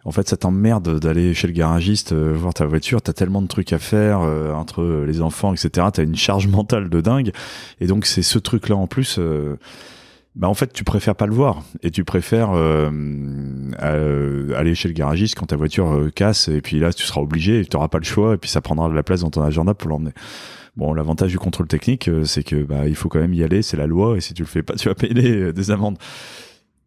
Speaker 1: En fait, ça t'emmerde d'aller chez le garagiste voir ta voiture. T'as tellement de trucs à faire entre les enfants, etc. T'as une charge mentale de dingue. Et donc, c'est ce truc-là en plus. En fait, tu préfères pas le voir. Et tu préfères aller chez le garagiste quand ta voiture casse. Et puis là, tu seras obligé et tu n'auras pas le choix. Et puis, ça prendra de la place dans ton agenda pour l'emmener. Bon, l'avantage du contrôle technique, c'est que il faut quand même y aller. C'est la loi. Et si tu le fais pas, tu vas payer des amendes.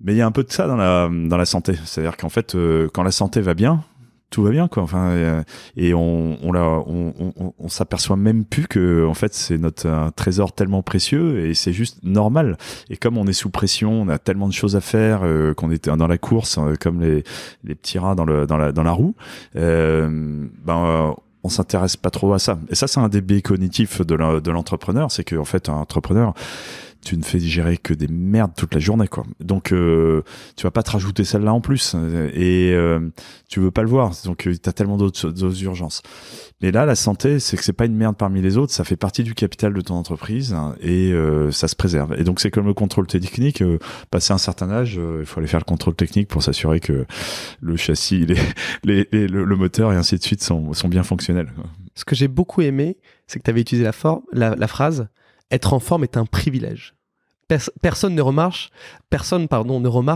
Speaker 1: Mais il y a un peu de ça dans la santé. C'est-à-dire qu'en fait, quand la santé va bien, tout va bien, quoi. Enfin, et on s'aperçoit même plus que, en fait, c'est un trésor tellement précieux et c'est juste normal. Et comme on est sous pression, on a tellement de choses à faire, qu'on est dans la course, comme les petits rats dans la roue, on s'intéresse pas trop à ça. Et ça, c'est un des biais cognitifs de l'entrepreneur, c'est que, en fait, un entrepreneur, tu ne fais gérer que des merdes toute la journée, quoi. Donc, tu vas pas te rajouter celle-là en plus. Et tu veux pas le voir. Donc, t'as tellement d'autres urgences. Mais là, la santé, c'est que c'est pas une merde parmi les autres. Ça fait partie du capital de ton entreprise, hein, et ça se préserve. Et donc, c'est comme le contrôle technique. Passé un certain âge, il faut aller faire le contrôle technique pour s'assurer que le châssis, le moteur et ainsi de suite sont bien fonctionnels, quoi.
Speaker 2: Ce que j'ai beaucoup aimé, c'est que tu avais utilisé la phrase « Être en forme est un privilège ». Personne ne remarque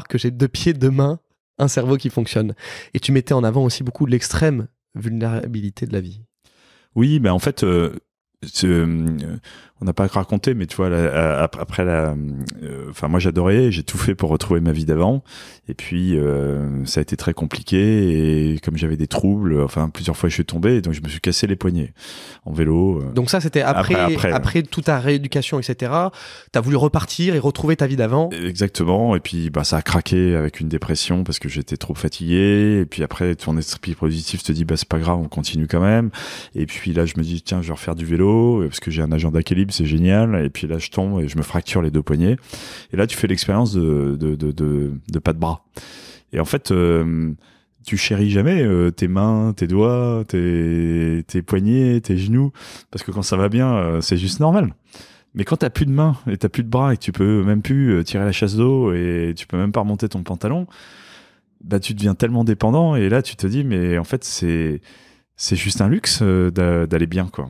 Speaker 2: que j'ai 2 pieds, 2 mains, un cerveau qui fonctionne. Et tu mettais en avant aussi beaucoup l'extrême vulnérabilité de la vie.
Speaker 1: Oui, en fait, on n'a pas raconté, mais tu vois, après moi j'adorais, j'ai tout fait pour retrouver ma vie d'avant, et puis ça a été très compliqué, et comme j'avais des troubles, plusieurs fois je suis tombé, et donc je me suis cassé les poignets en vélo.
Speaker 2: Donc ça, c'était après toute ta rééducation, etc. T'as voulu repartir et retrouver ta vie d'avant.
Speaker 1: Exactement, et puis ça a craqué avec une dépression parce que j'étais trop fatigué, et puis après ton esprit positif te dit c'est pas grave, on continue quand même, et puis là je me dis tiens, je vais refaire du vélo parce que j'ai un agenda équilibre, c'est génial, et puis là je tombe et je me fracture les 2 poignets, et là tu fais l'expérience de pas de bras, et en fait tu chéris jamais tes mains, tes doigts, tes poignets, tes genoux, parce que quand ça va bien, c'est juste normal. Mais quand t'as plus de mains et t'as plus de bras et que tu peux même plus tirer la chasse d'eau et tu peux même pas remonter ton pantalon, tu deviens tellement dépendant, et là tu te dis mais en fait c'est juste un luxe d'aller bien, quoi.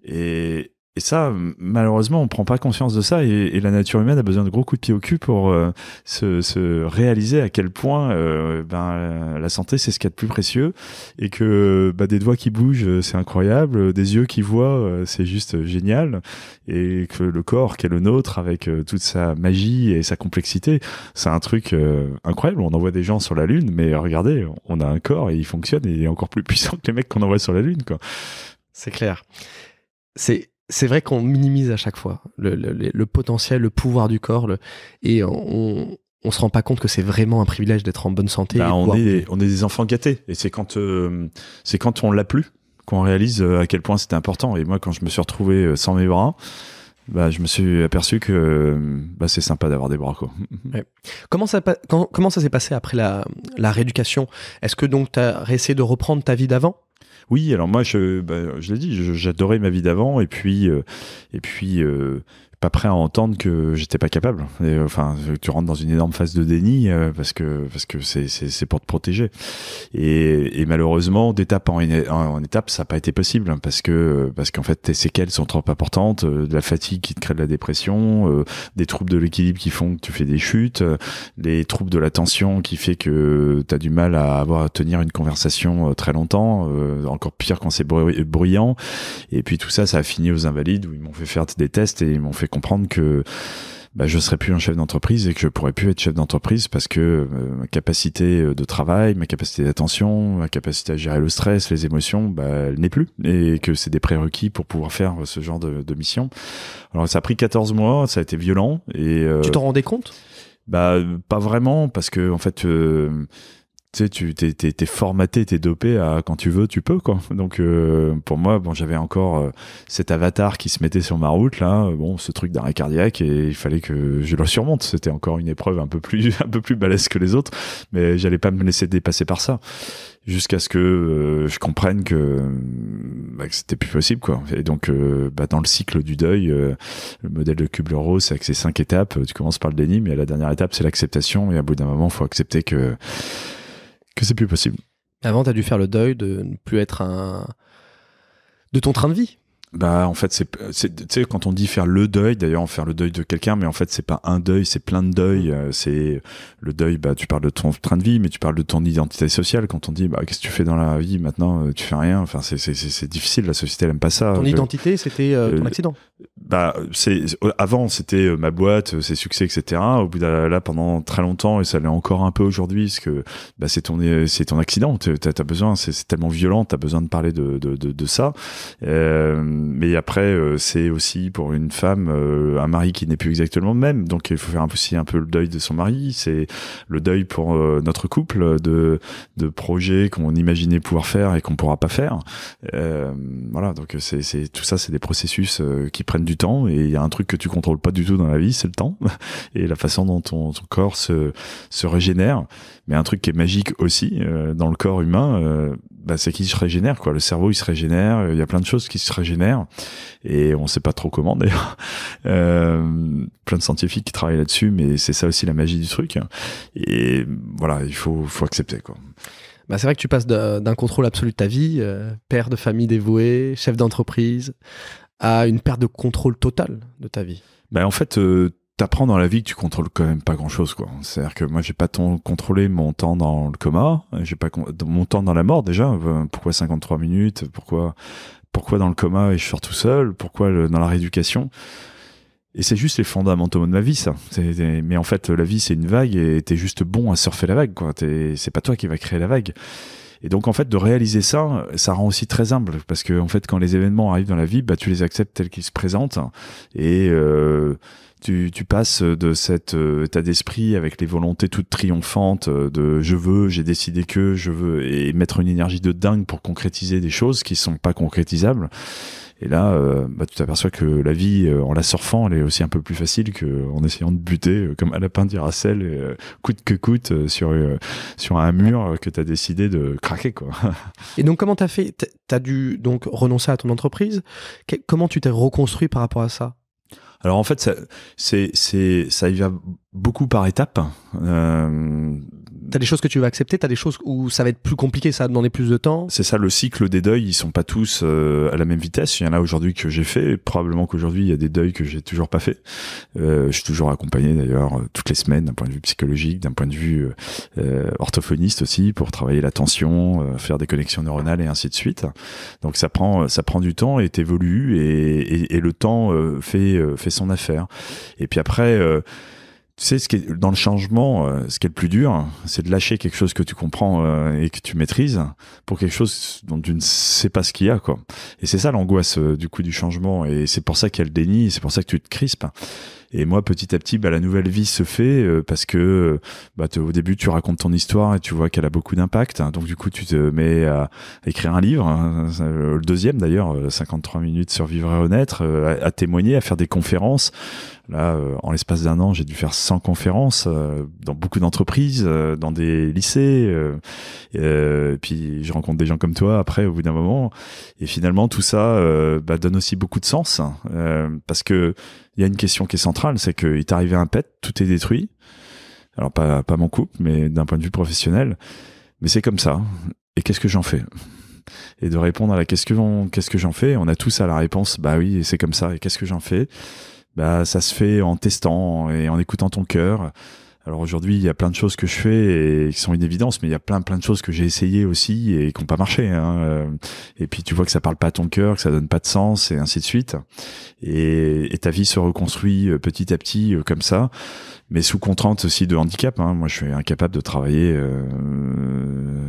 Speaker 1: Et Et ça, malheureusement, on prend pas conscience de ça et la nature humaine a besoin de gros coups de pied au cul pour se réaliser à quel point la santé, c'est ce qu'il y a de plus précieux et que des doigts qui bougent, c'est incroyable, des yeux qui voient, c'est juste génial et que le corps qui est le nôtre avec toute sa magie et sa complexité, c'est un truc incroyable. On envoie des gens sur la Lune, mais regardez, on a un corps et il fonctionne et il est encore plus puissant que les mecs qu'on envoie sur la Lune, quoi.
Speaker 2: C'est clair. C'est vrai qu'on minimise à chaque fois le potentiel, le pouvoir du corps, et on se rend pas compte que c'est vraiment un privilège d'être en bonne santé.
Speaker 1: On est des enfants gâtés, et c'est quand on l'a plus qu'on réalise à quel point c'était important. Et moi, quand je me suis retrouvé sans mes bras, je me suis aperçu que c'est sympa d'avoir des bras, quoi.
Speaker 2: Ouais. Comment ça s'est passé après la rééducation? Est-ce que donc tu as réessayé de reprendre ta vie d'avant?
Speaker 1: Oui, alors moi, je l'ai dit, j'adorais ma vie d'avant, et puis, pas prêt à entendre que j'étais pas capable. Et, tu rentres dans une énorme phase de déni parce que c'est pour te protéger. Et malheureusement, d'étape en étape, ça n'a pas été possible parce qu'en fait, tes séquelles sont trop importantes, de la fatigue qui te crée de la dépression, des troubles de l'équilibre qui font que tu fais des chutes, les troubles de l'attention qui fait que tu as du mal à tenir une conversation très longtemps, encore pire quand c'est bruyant. Et puis tout ça, ça a fini aux Invalides où ils m'ont fait faire des tests et ils m'ont fait comprendre que je serais plus un chef d'entreprise et que je pourrais plus être chef d'entreprise parce que ma capacité de travail, ma capacité d'attention, ma capacité à gérer le stress, les émotions, elle n'est plus, et que c'est des prérequis pour pouvoir faire ce genre de mission. Alors ça a pris 14 mois, ça a été violent. Et
Speaker 2: tu t'en rendais compte?
Speaker 1: Pas vraiment, parce que en fait tu sais, t'es formaté, t'es dopé à quand tu veux, tu peux, quoi. Donc, pour moi, j'avais encore cet avatar qui se mettait sur ma route, là, ce truc d'arrêt cardiaque, et il fallait que je le surmonte. C'était encore une épreuve un peu plus balèze que les autres, mais j'allais pas me laisser dépasser par ça. Jusqu'à ce que je comprenne que c'était plus possible, quoi. Et donc, dans le cycle du deuil, le modèle de Kubler-Ross, avec ses 5 étapes, tu commences par le déni, mais la dernière étape, c'est l'acceptation, et à bout d'un moment, il faut accepter que c'est plus possible.
Speaker 2: Avant, tu as dû faire le deuil de ne plus être de ton train de vie.
Speaker 1: En fait, tu sais, quand on dit faire le deuil, d'ailleurs, faire le deuil de quelqu'un, mais en fait, c'est pas un deuil, c'est plein de deuils. C'est le deuil, tu parles de ton train de vie, mais tu parles de ton identité sociale. Quand on dit, qu'est-ce que tu fais dans la vie maintenant, tu fais rien. Enfin, c'est difficile, la société, elle aime pas ça.
Speaker 2: Ton identité, c'était ton accident.
Speaker 1: Avant, c'était ma boîte, ses succès, etc. Au bout de là, pendant très longtemps, et ça l'est encore un peu aujourd'hui, parce que c'est ton accident. T'as besoin, c'est tellement violent, t'as besoin de parler de ça. Mais après, c'est aussi pour une femme un mari qui n'est plus exactement le même, donc il faut faire aussi un peu le deuil de son mari. C'est le deuil pour notre couple de projets qu'on imaginait pouvoir faire et qu'on pourra pas faire. Voilà, donc c'est tout ça, c'est des processus qui prennent du temps, et il y a un truc que tu contrôles pas du tout dans la vie, c'est le temps et la façon dont ton corps se régénère. Mais un truc qui est magique aussi dans le corps humain, c'est qu'il se régénère, quoi. Le cerveau, il se régénère, il y a plein de choses qui se régénèrent, et on sait pas trop comment, d'ailleurs. Plein de scientifiques qui travaillent là-dessus, mais c'est ça aussi la magie du truc. Et voilà, il faut accepter, quoi.
Speaker 2: C'est vrai que tu passes d'un contrôle absolu de ta vie, père de famille dévoué, chef d'entreprise, à une perte de contrôle totale de ta vie.
Speaker 1: En fait, t'apprends dans la vie que tu contrôles quand même pas grand-chose, quoi. C'est-à-dire que moi, j'ai pas contrôlé mon temps dans le coma, j'ai pas mon temps dans la mort, déjà. Pourquoi 53 minutes? Pourquoi dans le coma et je sors tout seul? Pourquoi dans la rééducation? Et c'est juste les fondamentaux de ma vie, ça. Mais en fait, la vie, c'est une vague, et t'es juste bon à surfer la vague, quoi. C'est pas toi qui va créer la vague. Et donc, en fait, de réaliser ça, ça rend aussi très humble, parce que, en fait, quand les événements arrivent dans la vie, tu les acceptes tels qu'ils se présentent, et tu passes de cet état d'esprit avec les volontés toutes triomphantes de je veux, j'ai décidé que je veux, et mettre une énergie de dingue pour concrétiser des choses qui sont pas concrétisables. Et là, tu t'aperçois que la vie, en la surfant, elle est aussi un peu plus facile qu'en essayant de buter, comme un lapin d'Iracel, coûte que coûte, sur un mur que t'as décidé de craquer, quoi.
Speaker 2: Et donc, comment t'as fait? T'as dû donc renoncer à ton entreprise. Comment tu t'es reconstruit par rapport à ça?
Speaker 1: Alors en fait, ça y va beaucoup par étapes.
Speaker 2: T'as des choses que tu vas accepter, t'as des choses où ça va être plus compliqué, ça va demander plus de temps.
Speaker 1: C'est ça, le cycle des deuils, ils sont pas tous à la même vitesse. Il y en a aujourd'hui que j'ai fait, probablement qu'aujourd'hui il y a des deuils que j'ai toujours pas fait. Je suis toujours accompagné d'ailleurs toutes les semaines d'un point de vue psychologique, d'un point de vue orthophoniste aussi, pour travailler l'attention, faire des connexions neuronales et ainsi de suite. Donc ça prend du temps et t'évolues et le temps fait son affaire. Et puis après, tu sais, dans le changement, ce qui est le plus dur, c'est de lâcher quelque chose que tu comprends et que tu maîtrises pour quelque chose dont tu ne sais pas ce qu'il y a, quoi. Et c'est ça l'angoisse du coup du changement. Et c'est pour ça qu'il y a le déni, c'est pour ça que tu te crispes. Et moi, petit à petit, la nouvelle vie se fait parce que au début, tu racontes ton histoire et tu vois qu'elle a beaucoup d'impact. Donc du coup, tu te mets à écrire un livre, le deuxième d'ailleurs, 53 minutes sur vivre et renaître, à témoigner, à faire des conférences. Là, en l'espace d'un an, j'ai dû faire 100 conférences dans beaucoup d'entreprises, dans des lycées. Puis je rencontre des gens comme toi après, au bout d'un moment. Et finalement, tout ça donne aussi beaucoup de sens parce que il y a une question qui est centrale, c'est qu'il t'est arrivé un pet, tout est détruit. Alors pas mon couple, mais d'un point de vue professionnel. Mais c'est comme ça. Et qu'est-ce que j'en fais ? Et de répondre à la question qu'est-ce que j'en fais ? On a tous à la réponse oui, c'est comme ça. Et qu'est-ce que j'en fais ? Ça se fait en testant et en écoutant ton cœur. Alors aujourd'hui, il y a plein de choses que je fais et qui sont une évidence, mais il y a plein de choses que j'ai essayé aussi et qui n'ont pas marché. Et puis tu vois que ça parle pas à ton cœur, que ça donne pas de sens et ainsi de suite. Et ta vie se reconstruit petit à petit comme ça, mais sous contrainte aussi de handicap. Moi, je suis incapable de travailler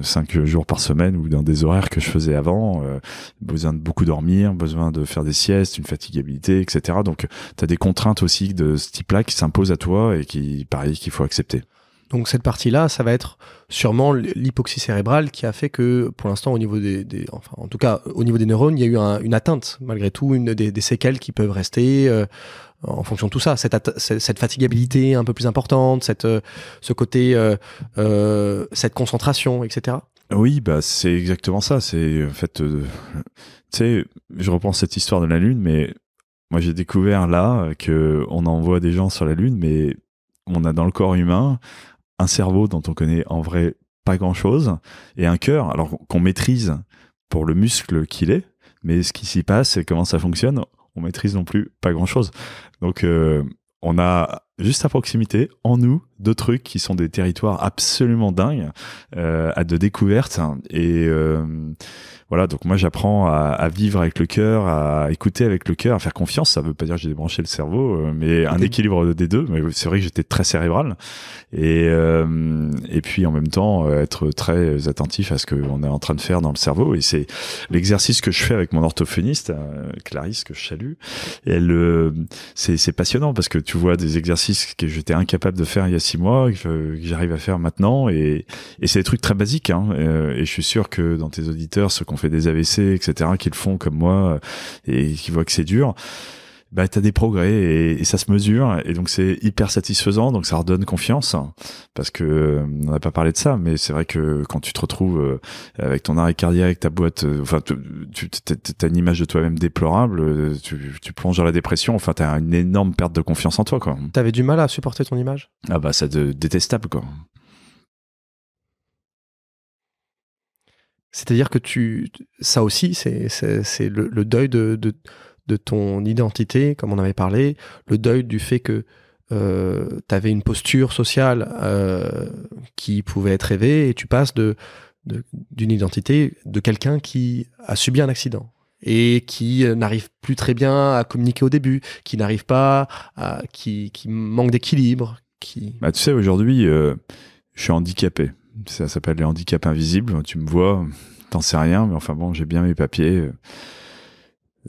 Speaker 1: 5 jours par semaine ou dans des horaires que je faisais avant. Besoin de beaucoup dormir, besoin de faire des siestes, une fatigabilité, etc. Donc, tu as des contraintes aussi de ce type-là qui s'imposent à toi et qu'il faut accepter.
Speaker 2: Donc cette partie-là, ça va être sûrement l'hypoxie cérébrale qui a fait que, pour l'instant, au niveau en tout cas, au niveau des neurones, il y a eu une atteinte, malgré tout, des séquelles qui peuvent rester en fonction de tout ça. Cette fatigabilité un peu plus importante, ce côté, cette concentration, etc.
Speaker 1: Oui, c'est exactement ça. C'est en fait, tu sais, je reprends cette histoire de la Lune, mais moi j'ai découvert là que on envoie des gens sur la Lune, mais on a dans le corps humain un cerveau dont on connaît en vrai pas grand-chose et un cœur, alors qu'on maîtrise pour le muscle qu'il est, mais ce qui s'y passe et comment ça fonctionne, on maîtrise non plus pas grand-chose. Donc on a juste à proximité, en nous, deux trucs qui sont des territoires absolument dingues de découverte. Et voilà, donc moi j'apprends à vivre avec le cœur, à écouter avec le cœur, à faire confiance. Ça veut pas dire que j'ai débranché le cerveau, mais un équilibre des deux. Mais c'est vrai que j'étais très cérébral. Et puis en même temps, être très attentif à ce qu'on est en train de faire dans le cerveau. Et c'est l'exercice que je fais avec mon orthophoniste, Clarisse, que je salue. Et c'est passionnant parce que tu vois des exercices que j'étais incapable de faire il y a 6 mois, que j'arrive à faire maintenant. Et c'est des trucs très basiques. Et je suis sûr que dans tes auditeurs, ceux qui ont fait des AVC, etc., qui le font comme moi et qui voient que c'est dur, t'as des progrès et ça se mesure. Et donc c'est hyper satisfaisant. Donc ça redonne confiance parce que on n'a pas parlé de ça, mais c'est vrai que quand tu te retrouves avec ton arrêt cardiaque, ta boîte, t'as une image de toi-même déplorable, tu plonges dans la dépression. Enfin, t'as une énorme perte de confiance en toi, quoi.
Speaker 2: T'avais du mal à supporter ton image ?
Speaker 1: Ça détestable, quoi.
Speaker 2: C'est-à-dire que ça aussi, c'est le deuil de ton identité, comme on avait parlé, le deuil du fait que tu avais une posture sociale qui pouvait être rêvée et tu passes d'une identité de quelqu'un qui a subi un accident et qui n'arrive plus très bien à communiquer au début, qui n'arrive pas qui manque d'équilibre. Tu
Speaker 1: sais, aujourd'hui, je suis handicapé. Ça s'appelle les handicaps invisibles. Tu me vois, t'en sais rien, mais enfin bon, j'ai bien mes papiers.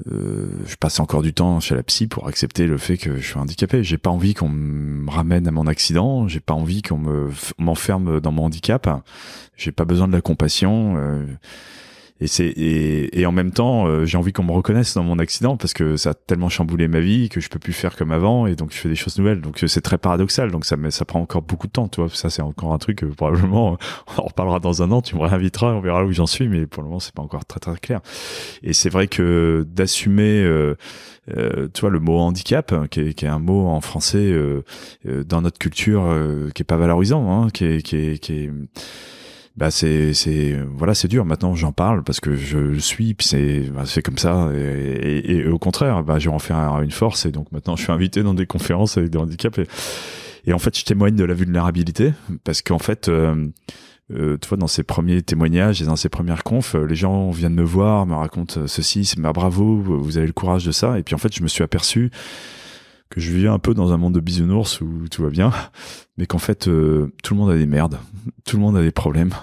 Speaker 1: Je passe encore du temps chez la psy pour accepter le fait que je suis handicapé. J'ai pas envie qu'on me ramène à mon accident. J'ai pas envie qu'on m'enferme dans mon handicap. J'ai pas besoin de la compassion. Et en même temps, j'ai envie qu'on me reconnaisse dans mon accident parce que ça a tellement chamboulé ma vie que je peux plus faire comme avant et donc je fais des choses nouvelles. Donc c'est très paradoxal. Donc ça prend encore beaucoup de temps, tu vois. Ça c'est encore un truc que probablement on en reparlera dans un an. Tu me réinviteras, on verra où j'en suis, mais pour le moment c'est pas encore très très clair. Et c'est vrai que d'assumer, tu vois, le mot handicap, qui est un mot en français dans notre culture qui est pas valorisant, hein, qui est bah voilà, c'est dur. Maintenant j'en parle parce que je le suis, puis c'est comme ça et au contraire, bah je vais en faire une force et donc maintenant je suis invité dans des conférences avec des handicaps et en fait je témoigne de la vulnérabilité parce qu'en fait tu vois, dans ces premiers témoignages et dans ces premières confs, les gens viennent me voir, me racontent ceci, c'est bravo, vous avez le courage de ça, et puis en fait je me suis aperçu que je vivais un peu dans un monde de bisounours où tout va bien, mais qu'en fait, tout le monde a des merdes, tout le monde a des problèmes,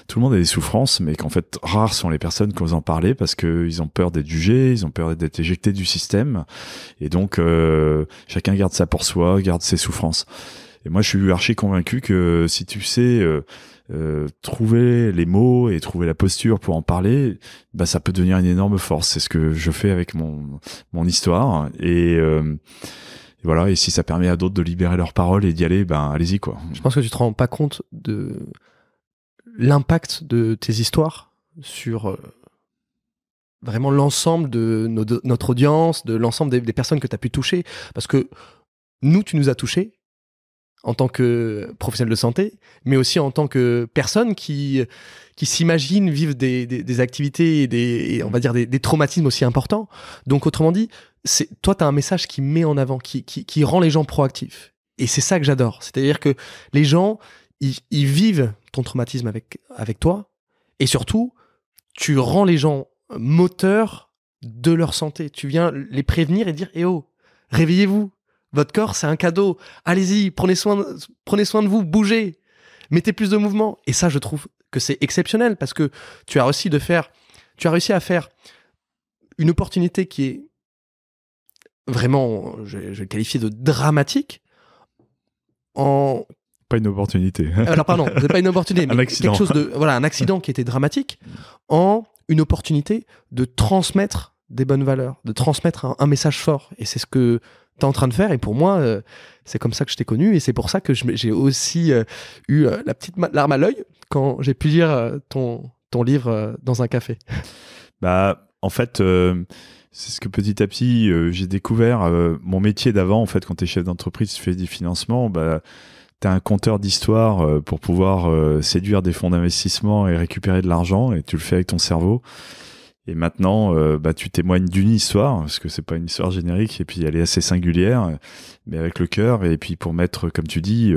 Speaker 1: tout le monde a des souffrances, mais qu'en fait, rares sont les personnes qui osent en parler parce qu'ils ont peur d'être jugés, ils ont peur d'être éjectés du système, et donc chacun garde ça pour soi, garde ses souffrances. Et moi, je suis archi convaincu que si tu sais trouver les mots et trouver la posture pour en parler, bah ça peut devenir une énorme force. C'est ce que je fais avec mon histoire et voilà, et si ça permet à d'autres de libérer leurs paroles et d'y aller, ben allez-y quoi.
Speaker 2: Je pense que tu te rends pas compte de l'impact de tes histoires sur vraiment l'ensemble de notre audience, de l'ensemble des personnes que tu as pu toucher. Parce que nous, tu nous as touchés en tant que professionnel de santé, mais aussi en tant que personne qui s'imaginent vivre des activités et on va dire des traumatismes aussi importants. Donc autrement dit, toi, tu as un message qui met en avant, qui rend les gens proactifs. Et c'est ça que j'adore. C'est-à-dire que les gens, ils vivent ton traumatisme avec toi. Et surtout, tu rends les gens moteurs de leur santé. Tu viens les prévenir et dire « Eh oh, réveillez-vous. Votre corps, c'est un cadeau. Allez-y, prenez soin de vous, bougez. Mettez plus de mouvement. » Et ça, je trouve que c'est exceptionnel parce que tu as réussi à faire une opportunité qui est vraiment, je vais le qualifier de dramatique, en...
Speaker 1: Pas une opportunité.
Speaker 2: Alors pardon, c'est pas une opportunité, mais
Speaker 1: un accident.
Speaker 2: Quelque chose de, voilà, un accident qui était dramatique, en une opportunité de transmettre des bonnes valeurs, de transmettre un message fort. Et c'est ce que tu es en train de faire. Et pour moi, c'est comme ça que je t'ai connu. Et c'est pour ça que j'ai aussi eu la petite larme à l'œil quand j'ai pu lire ton livre dans un café.
Speaker 1: Bah, en fait... c'est ce que petit à petit j'ai découvert. Mon métier d'avant, en fait, quand tu es chef d'entreprise, tu fais des financements, bah, tu as un compteur d'histoire pour pouvoir séduire des fonds d'investissement et récupérer de l'argent, et tu le fais avec ton cerveau. Et maintenant, bah, tu témoignes d'une histoire, parce que c'est pas une histoire générique, et puis elle est assez singulière, mais avec le cœur, et puis pour mettre, comme tu dis,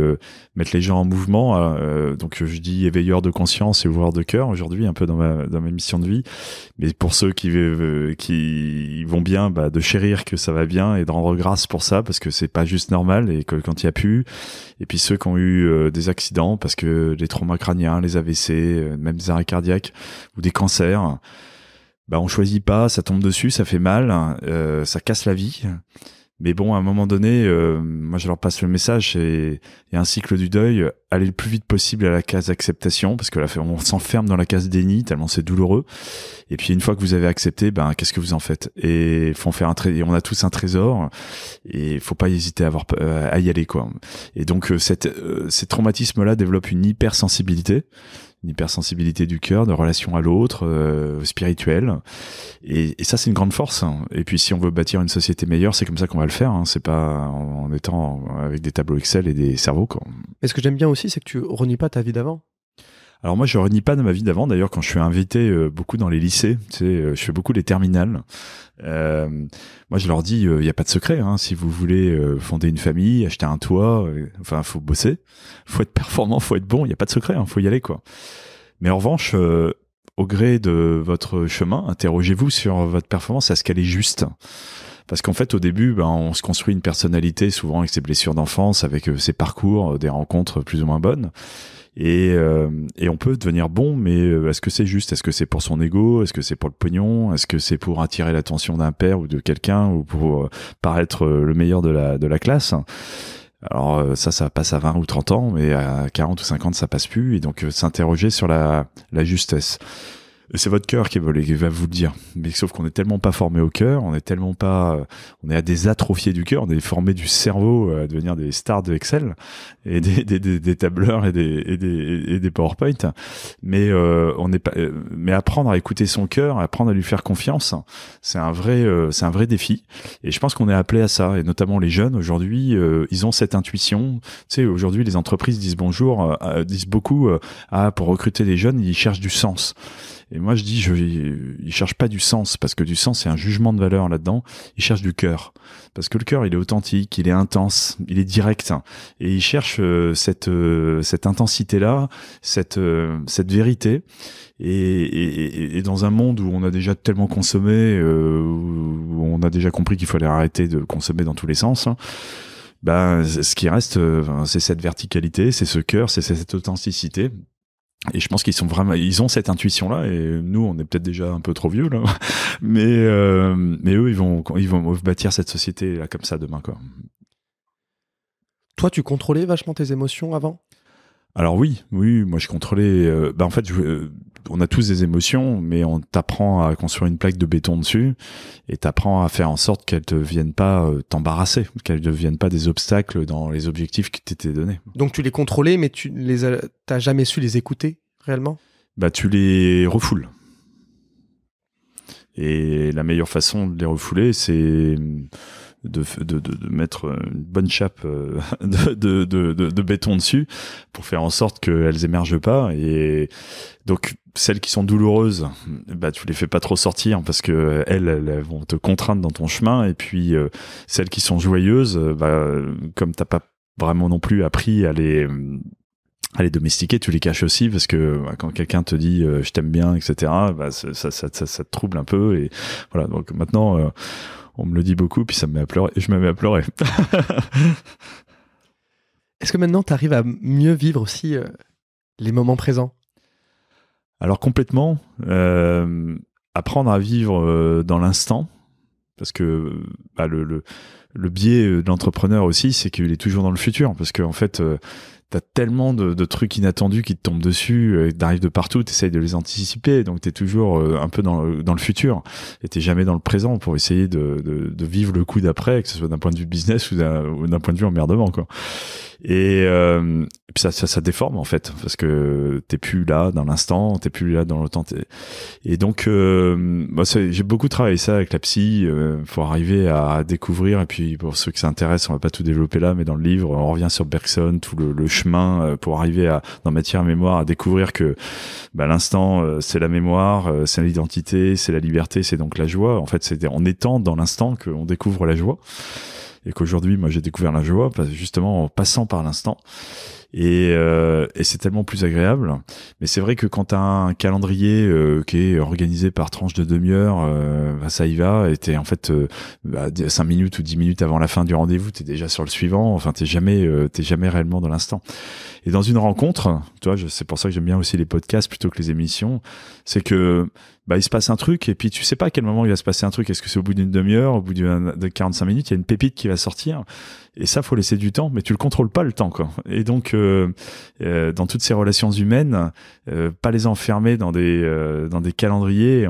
Speaker 1: mettre les gens en mouvement. Donc je dis éveilleur de conscience et ouvreur de cœur aujourd'hui, un peu dans ma mission de vie. Mais pour ceux qui vont bien, bah, de chérir que ça va bien et de rendre grâce pour ça, parce que c'est pas juste normal, et que quand il y a pu. Et puis ceux qui ont eu des accidents, parce que les traumas crâniens, les AVC, même des arrêts cardiaques ou des cancers. Bah on choisit pas, ça tombe dessus, ça fait mal, ça casse la vie. Mais bon, à un moment donné, moi je leur passe le message, il y a un cycle du deuil, allez le plus vite possible à la case acceptation, parce que là on s'enferme dans la case déni tellement c'est douloureux. Et puis une fois que vous avez accepté, ben qu'est-ce que vous en faites? Et faut en faire on a tous un trésor, et faut pas hésiter à y aller quoi. Et donc ces traumatismes-là développent une hypersensibilité du cœur, de relation à l'autre, spirituelle. Et ça, c'est une grande force. Et puis, si on veut bâtir une société meilleure, c'est comme ça qu'on va le faire. C'est pas en étant avec des tableaux Excel et des cerveaux, quoi.
Speaker 2: Et ce que j'aime bien aussi, c'est que tu renies pas ta vie d'avant.
Speaker 1: Alors moi, je renie pas de ma vie d'avant. D'ailleurs, quand je suis invité beaucoup dans les lycées, tu sais, je fais beaucoup les terminales. Moi, je leur dis, il y a pas de secret. Si vous voulez fonder une famille, acheter un toit, enfin, faut bosser, faut être performant, faut être bon. Il y a pas de secret, faut y aller, quoi. Mais en revanche, au gré de votre chemin, interrogez-vous sur votre performance, est-ce qu'elle est juste? Parce qu'en fait, au début, ben, on se construit une personnalité, souvent avec ses blessures d'enfance, avec ses parcours, des rencontres plus ou moins bonnes. Et on peut devenir bon, mais est-ce que c'est juste? Est-ce que c'est pour son ego? Est-ce que c'est pour le pognon? Est-ce que c'est pour attirer l'attention d'un père ou de quelqu'un, ou pour paraître le meilleur de la classe? Alors ça passe à 20 ou 30 ans, mais à 40 ou 50, ça passe plus. Et donc s'interroger sur la justesse. C'est votre cœur qui va vous le dire. Mais sauf qu'on est tellement pas formé au cœur, on est à des atrophiés du cœur, on est formé du cerveau à devenir des stars de Excel et des tableurs et des PowerPoint. Mais mais apprendre à écouter son cœur, apprendre à lui faire confiance, c'est un vrai défi. Et je pense qu'on est appelé à ça. Et notamment les jeunes aujourd'hui, ils ont cette intuition. Tu sais, aujourd'hui, les entreprises disent beaucoup, pour recruter des jeunes, ils cherchent du sens. Et moi, je dis, ils cherchent pas du sens, parce que du sens, c'est un jugement de valeur là-dedans. Ils cherchent du cœur. Parce que le cœur, il est authentique, il est intense, il est direct. Et ils cherchent cette intensité-là, cette vérité. Et dans un monde où on a déjà tellement consommé, où on a déjà compris qu'il fallait arrêter de consommer dans tous les sens, ce qui reste, c'est cette verticalité, c'est ce cœur, c'est cette authenticité. Et je pense ils ont cette intuition-là, et nous, on est peut-être déjà un peu trop vieux, là. Mais eux, ils vont bâtir cette société, là, comme ça, demain, quoi.
Speaker 2: Toi, tu contrôlais vachement tes émotions avant ?
Speaker 1: Alors oui, moi je contrôlais. En fait, on a tous des émotions, mais on t'apprend à construire une plaque de béton dessus, et t'apprends à faire en sorte qu'elles ne viennent pas t'embarrasser, qu'elles ne deviennent pas des obstacles dans les objectifs qui t'étaient donnés.
Speaker 2: Donc tu les contrôlais, mais t'as jamais su les écouter réellement ?
Speaker 1: Tu les refoules. Et la meilleure façon de les refouler, c'est de mettre une bonne chape de béton dessus pour faire en sorte qu'elles émergent pas. Et donc celles qui sont douloureuses, tu les fais pas trop sortir, parce que elles vont te contraindre dans ton chemin. Et puis celles qui sont joyeuses, comme t'as pas vraiment non plus appris à les domestiquer, tu les caches aussi, parce que quand quelqu'un te dit je t'aime bien, etc., ça te trouble un peu. Et voilà, donc maintenant on me le dit beaucoup, puis ça me met à pleurer, et je me mets à pleurer.
Speaker 2: Est-ce que maintenant tu arrives à mieux vivre aussi les moments présents ?
Speaker 1: Alors complètement, apprendre à vivre dans l'instant, parce que le biais de l'entrepreneur aussi, c'est qu'il est toujours dans le futur, parce qu'en fait t'as tellement de trucs inattendus qui te tombent dessus, t'arrives de partout, t'essayes de les anticiper, donc t'es toujours un peu dans le futur, et t'es jamais dans le présent pour essayer de vivre le coup d'après, que ce soit d'un point de vue business ou d'un point de vue emmerdement, quoi. Et puis ça déforme, en fait, parce que t'es plus là dans l'instant, t'es plus là dans le temps. Et donc j'ai beaucoup travaillé ça avec la psy, pour arriver à découvrir. Et puis pour ceux qui s'intéressent, on va pas tout développer là, mais dans le livre on revient sur Bergson, tout le chemin pour arriver dans Matière et Mémoire, à découvrir que l'instant, c'est la mémoire, c'est l'identité, c'est la liberté, c'est donc la joie. En fait, c'est en étant dans l'instant qu'on découvre la joie. Et qu'aujourd'hui, moi, j'ai découvert la joie, justement en passant par l'instant. Et c'est tellement plus agréable. Mais c'est vrai que quand t'as un calendrier qui est organisé par tranche de demi-heure, ça y va. Et t'es en fait 5 minutes ou 10 minutes avant la fin du rendez-vous, t'es déjà sur le suivant. Enfin, t'es jamais réellement dans l'instant. Et dans une rencontre, tu vois, c'est pour ça que j'aime bien aussi les podcasts plutôt que les émissions, c'est que il se passe un truc, et puis tu sais pas à quel moment il va se passer un truc. Est-ce que c'est au bout d'une demi-heure, au bout de 45 minutes, il y a une pépite qui va sortir. Et ça, faut laisser du temps, mais tu le contrôles pas, le temps, quoi. Et donc, dans toutes ces relations humaines, pas les enfermer dans des calendriers,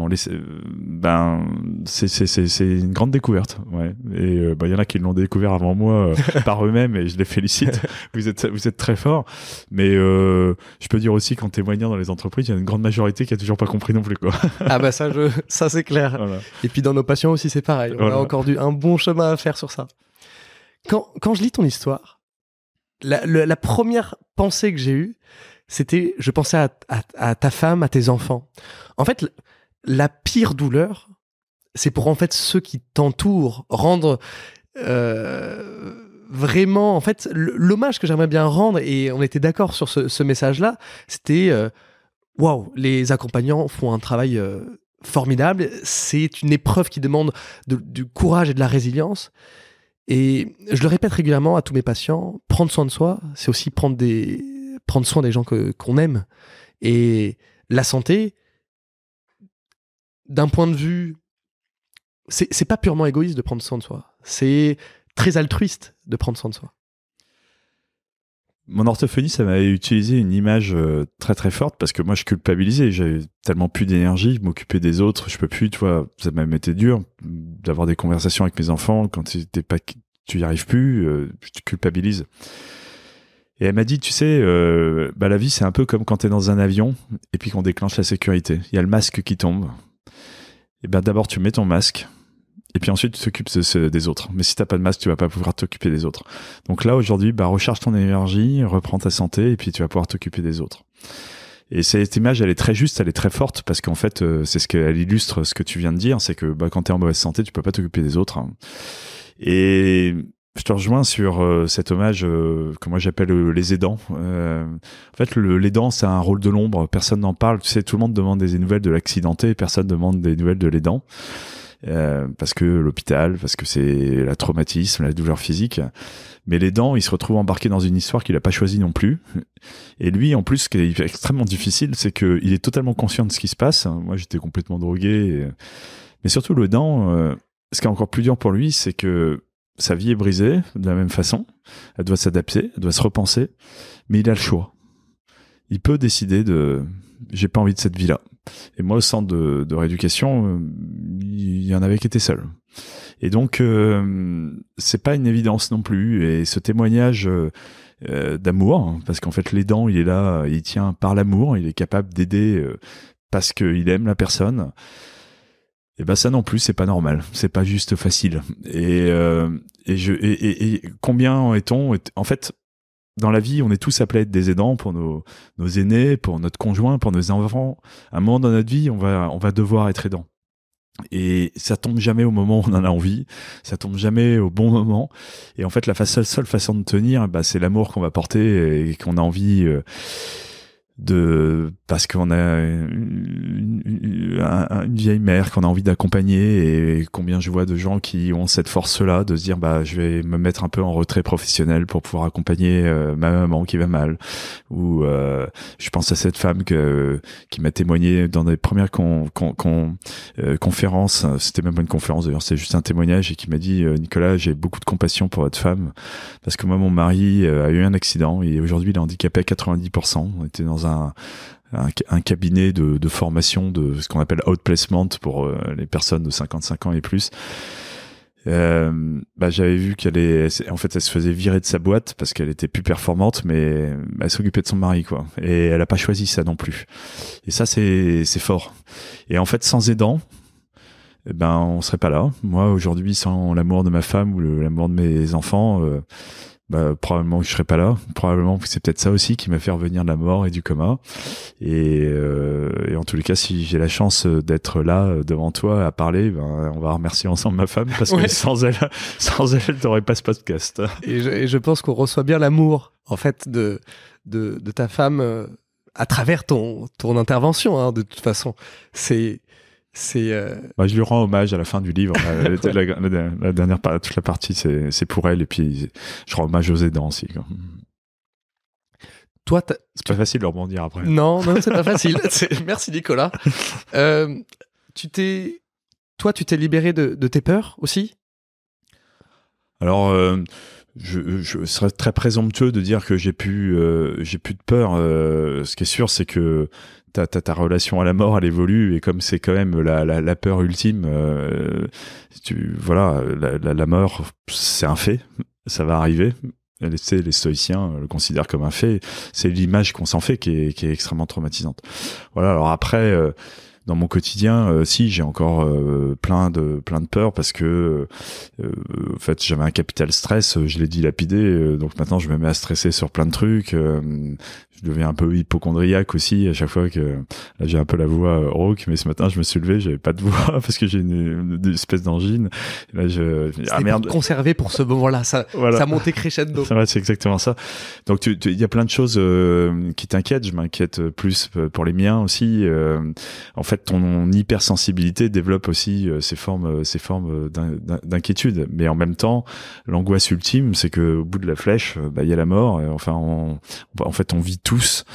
Speaker 1: c'est une grande découverte, ouais. Et il y en a qui l'ont découvert avant moi par eux-mêmes, et je les félicite. Vous êtes très forts. Mais je peux dire aussi qu'en témoignant dans les entreprises, il y a une grande majorité qui a toujours pas compris non plus, quoi.
Speaker 2: Ah ça c'est clair. Voilà. Et puis dans nos patients aussi, c'est pareil. On a encore un bon chemin à faire sur ça. Quand je lis ton histoire, la première pensée que j'ai eue, c'était, je pensais à ta femme, à tes enfants. En fait, la pire douleur, c'est pour en fait ceux qui t'entourent, rendre vraiment, en fait, l'hommage que j'aimerais bien rendre, et on était d'accord sur ce message-là, c'était waouh, les accompagnants font un travail formidable. C'est une épreuve qui demande du courage et de la résilience. Et je le répète régulièrement à tous mes patients, prendre soin de soi, c'est aussi prendre soin des gens qu'on aime. Et la santé, d'un point de vue, c'est pas purement égoïste de prendre soin de soi. C'est très altruiste de prendre soin de soi.
Speaker 1: mon orthophoniste, ça m'avait utilisé une image très très forte parce que moi je culpabilisais, j'avais tellement plus d'énergie, m'occuper des autres, je peux plus, tu vois, ça m'a même été dur d'avoir des conversations avec mes enfants quand tu y arrives plus, tu culpabilises. Et elle m'a dit, tu sais, la vie c'est un peu comme quand t'es dans un avion et puis qu'on déclenche la sécurité. Il y a le masque qui tombe. Et d'abord tu mets ton masque. Et puis ensuite, tu t'occupes des autres. Mais si t'as pas de masque, tu vas pas pouvoir t'occuper des autres. Donc là, aujourd'hui, recharge ton énergie, reprends ta santé, et puis tu vas pouvoir t'occuper des autres. Et cette image, elle est très juste, elle est très forte, parce qu'en fait, c'est ce qu'elle illustre ce que tu viens de dire, c'est que quand t'es en mauvaise santé, tu peux pas t'occuper des autres. Et je te rejoins sur cet hommage que moi j'appelle les aidants. En fait, l'aidant, c'est un rôle de l'ombre. Personne n'en parle. Tu sais, tout le monde demande des nouvelles de l'accidenté, personne demande des nouvelles de l'aidant. Parce que l'hôpital, parce que c'est la traumatisme, la douleur physique. Mais l'aidant, il se retrouve embarqué dans une histoire qu'il a pas choisie non plus. Et lui, en plus, ce qui est extrêmement difficile, c'est qu'il est totalement conscient de ce qui se passe. Moi, j'étais complètement drogué. Mais surtout, l'aidant, ce qui est encore plus dur pour lui, c'est que sa vie est brisée de la même façon. Elle doit s'adapter, elle doit se repenser. Mais il a le choix. Il peut décider j'ai pas envie de cette vie-là. Et moi, au centre de rééducation, il y en avait qui étaient seuls. Et donc, c'est pas une évidence non plus. Et ce témoignage d'amour, parce qu'en fait, l'aidant, il est là, il tient par l'amour, il est capable d'aider parce qu'il aime la personne. Et ça non plus, c'est pas normal. C'est pas juste facile. Et combien est-on en fait, dans la vie, on est tous appelés à être des aidants pour nos aînés, pour notre conjoint, pour nos enfants. À un moment dans notre vie, on va devoir être aidant. Et ça tombe jamais au moment où on en a envie. Ça tombe jamais au bon moment. Et en fait, la seule façon de tenir, c'est l'amour qu'on va porter et qu'on a envie parce qu'on a une vieille mère qu'on a envie d'accompagner, et combien je vois de gens qui ont cette force-là de se dire je vais me mettre un peu en retrait professionnel pour pouvoir accompagner ma maman qui va mal, ou je pense à cette femme qui m'a témoigné dans des premières conférences, c'était même pas une conférence d'ailleurs, c'est juste un témoignage, et qui m'a dit Nicolas, j'ai beaucoup de compassion pour votre femme parce que moi mon mari a eu un accident et aujourd'hui il est handicapé à 90%. On était dans un cabinet de formation de ce qu'on appelle outplacement pour les personnes de 55 ans et plus. J'avais vu elle se faisait virer de sa boîte parce qu'elle était plus performante, mais elle s'occupait de son mari, quoi. Et elle a pas choisi ça non plus. Et ça, c'est fort. Et en fait, sans aidant, on serait pas là. Moi, aujourd'hui, sans l'amour de ma femme ou l'amour de mes enfants, probablement que je serais pas là. Probablement que c'est peut-être ça aussi qui m'a fait revenir de la mort et du coma. Et en tous les cas, si j'ai la chance d'être là devant toi à parler, on va remercier ensemble ma femme, parce que sans elle, t'aurais pas ce podcast.
Speaker 2: Et je pense qu'on reçoit bien l'amour, en fait, de ta femme à travers ton intervention, hein, de toute façon.
Speaker 1: Je lui rends hommage à la fin du livre. La dernière toute la partie, c'est pour elle, et puis je rends hommage aux aidants aussi, quoi.
Speaker 2: Toi,
Speaker 1: c'est pas facile de rebondir après.
Speaker 2: Non, c'est pas facile. Merci Nicolas. Tu t'es libéré de tes peurs aussi?
Speaker 1: Alors, je serais très présomptueux de dire que j'ai plus de peur. Ce qui est sûr, c'est que ta relation à la mort, elle évolue, et comme c'est quand même la peur ultime, la mort, c'est un fait, ça va arriver. Les stoïciens le considèrent comme un fait. C'est l'image qu'on s'en fait qui est extrêmement traumatisante. Voilà. Alors après, dans mon quotidien, si j'ai encore plein de peurs, parce que en fait j'avais un capital stress, je l'ai dilapidé, donc maintenant je me mets à stresser sur plein de trucs. Je deviens un peu hypocondriaque aussi à chaque fois que là, j'ai un peu la voix rauque, mais ce matin je me suis levé, j'avais pas de voix parce que j'ai une espèce d'angine. Et là,
Speaker 2: c'était merde, conservé pour ce moment-là, ça montait crescendo.
Speaker 1: C'est exactement ça. Donc il y a plein de choses qui t'inquiètent. Je m'inquiète plus pour les miens aussi. En fait, ton hypersensibilité développe aussi ces formes d'inquiétude. Mais en même temps, l'angoisse ultime, c'est que au bout de la flèche, il y a la mort. Et enfin, en fait, on vit tous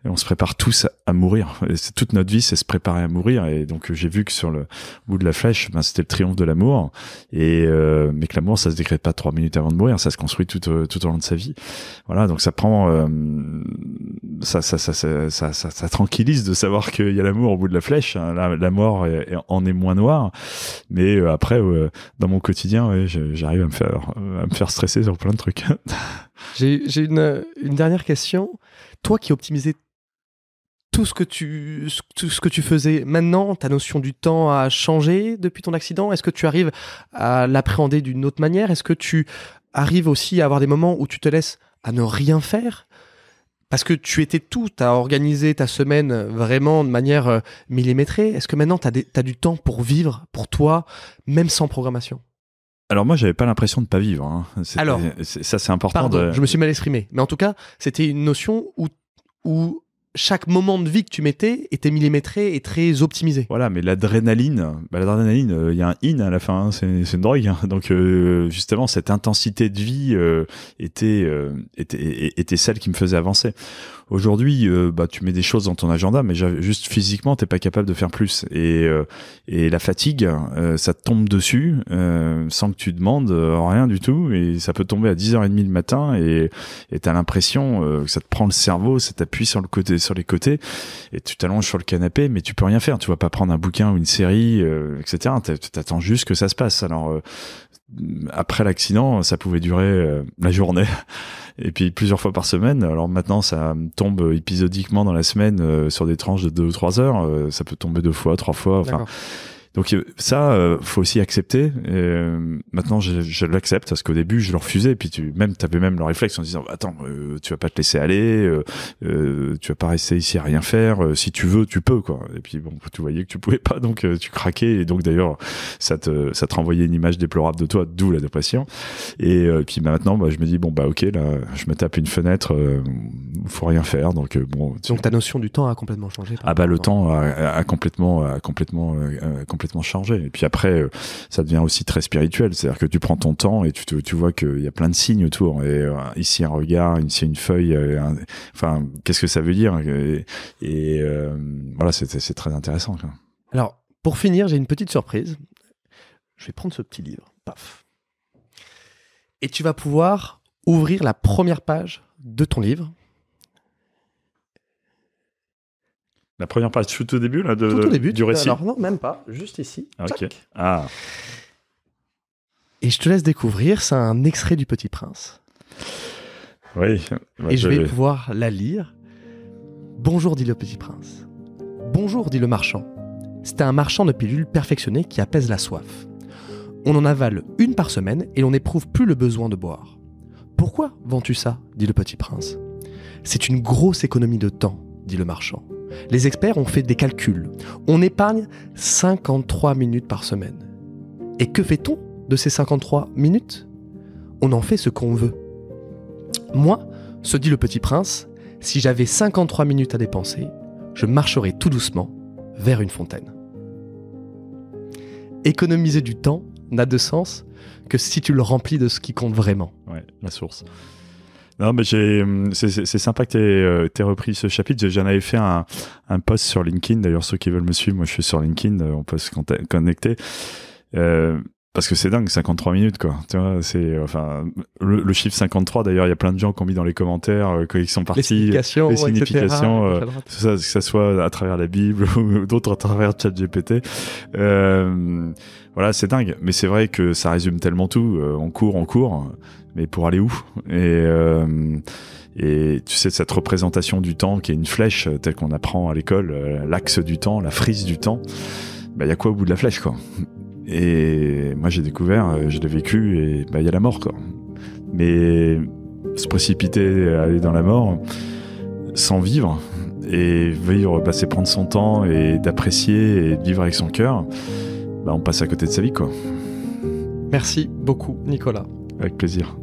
Speaker 1: Et on se prépare tous à mourir. Et toute notre vie, c'est se préparer à mourir. Et donc, j'ai vu que sur le bout de la flèche, c'était le triomphe de l'amour. Et mais que l'amour, ça se décrète pas 3 minutes avant de mourir. Ça se construit tout au long de sa vie. Voilà. Donc, ça prend, ça tranquillise de savoir qu'il y a l'amour au bout de la flèche. La mort en est moins noire. Mais après, dans mon quotidien, ouais, j'arrive à me faire stresser sur plein de trucs.
Speaker 2: J'ai une dernière question. Toi qui optimisais tout ce que tu faisais, maintenant, ta notion du temps a changé depuis ton accident. Est-ce que tu arrives à l'appréhender d'une autre manière? Est-ce que tu arrives aussi à avoir des moments où tu te laisses à ne rien faire? Parce que tu étais tout, tu as organisé ta semaine vraiment de manière millimétrée. Est-ce que maintenant, tu as du temps pour vivre, pour toi, même sans programmation?
Speaker 1: Alors moi, j'avais pas l'impression de pas vivre. Hein.
Speaker 2: Alors,
Speaker 1: ça c'est important.
Speaker 2: Pardon, je me suis mal exprimé. Mais en tout cas, c'était une notion où chaque moment de vie que tu mettais était millimétré et très optimisé.
Speaker 1: Voilà, mais l'adrénaline, il y a un in à la fin, hein, c'est une drogue. Hein. Donc justement, cette intensité de vie était celle qui me faisait avancer. Aujourd'hui, tu mets des choses dans ton agenda, mais juste physiquement, t'es pas capable de faire plus. Et la fatigue, ça te tombe dessus sans que tu demandes rien du tout. Et ça peut tomber à 10h30 le matin et t'as l'impression que ça te prend le cerveau, ça t'appuie sur les côtés et tu t'allonges sur le canapé, mais tu peux rien faire. Tu vas pas prendre un bouquin ou une série, etc. T'attends juste que ça se passe. Alors après l'accident, ça pouvait durer la journée. Et puis plusieurs fois par semaine. Alors maintenant, ça tombe épisodiquement dans la semaine sur des tranches de 2 ou 3 heures. Ça peut tomber 2 fois, 3 fois. Enfin, donc ça, faut aussi accepter. Maintenant, je l'accepte parce qu'au début, je le refusais. Et puis t'avais même le réflexe en disant attends, tu vas pas te laisser aller, tu vas pas rester ici à rien faire. Si tu veux, tu peux quoi. Et puis bon, tu voyais que tu pouvais pas, donc tu craquais. Et donc d'ailleurs, ça te renvoyait une image déplorable de toi, d'où la dépression. Et puis maintenant, je me dis bon ok, là, je me tape une fenêtre, faut rien faire. Donc bon.
Speaker 2: Donc ta notion du temps a complètement changé.
Speaker 1: Le temps a complètement changé. Et puis après, ça devient aussi très spirituel. C'est-à-dire que tu prends ton temps et tu vois qu'il y a plein de signes autour. Et ici un regard, ici une feuille. Enfin, qu'est-ce que ça veut dire? Et voilà, c'est très intéressant. Quoi.
Speaker 2: Alors, pour finir, j'ai une petite surprise. Je vais prendre ce petit livre. Paf. Et tu vas pouvoir ouvrir la première page de ton livre.
Speaker 1: La première page, tout au début, là,
Speaker 2: tout au début,
Speaker 1: du récit.
Speaker 2: Alors non, même pas, juste ici.
Speaker 1: Ok. Ah.
Speaker 2: Et je te laisse découvrir, c'est un extrait du Petit Prince.
Speaker 1: Oui.
Speaker 2: Et je vais pouvoir la lire. Bonjour, dit le Petit Prince. Bonjour, dit le marchand. C'était un marchand de pilules perfectionnées qui apaise la soif. On en avale 1 par semaine et l'on n'éprouve plus le besoin de boire. Pourquoi vends-tu ça, dit le Petit Prince. C'est une grosse économie de temps, dit le marchand. Les experts ont fait des calculs. On épargne 53 minutes par semaine. Et que fait-on de ces 53 minutes? On en fait ce qu'on veut. Moi, se dit le Petit Prince, si j'avais 53 minutes à dépenser, je marcherais tout doucement vers une fontaine. Économiser du temps n'a de sens que si tu le remplis de ce qui compte vraiment.
Speaker 1: Ouais, la source. Non, mais c'est sympa que t'aies repris ce chapitre. J'en avais fait un post sur LinkedIn. D'ailleurs, ceux qui veulent me suivre, moi je suis sur LinkedIn, on peut se connecter. Parce que c'est dingue, 53 minutes, quoi. Tu vois, c'est, enfin, le chiffre 53, d'ailleurs, il y a plein de gens qui ont mis dans les commentaires, quand ils sont partis.
Speaker 2: Les significations,
Speaker 1: etc. Que ça soit à travers la Bible ou d'autres à travers ChatGPT. Voilà, c'est dingue. Mais c'est vrai que ça résume tellement tout. On court. Mais pour aller où? Et tu sais, cette représentation du temps qui est une flèche, telle qu'on apprend à l'école, l'axe du temps, la frise du temps, il y a quoi au bout de la flèche, quoi? Et moi, j'ai découvert, je l'ai vécu, et il y a la mort, quoi. Mais se précipiter à aller dans la mort sans vivre, et vivre, c'est prendre son temps et d'apprécier et de vivre avec son cœur, on passe à côté de sa vie, quoi.
Speaker 2: Merci beaucoup, Nicolas.
Speaker 1: Avec plaisir.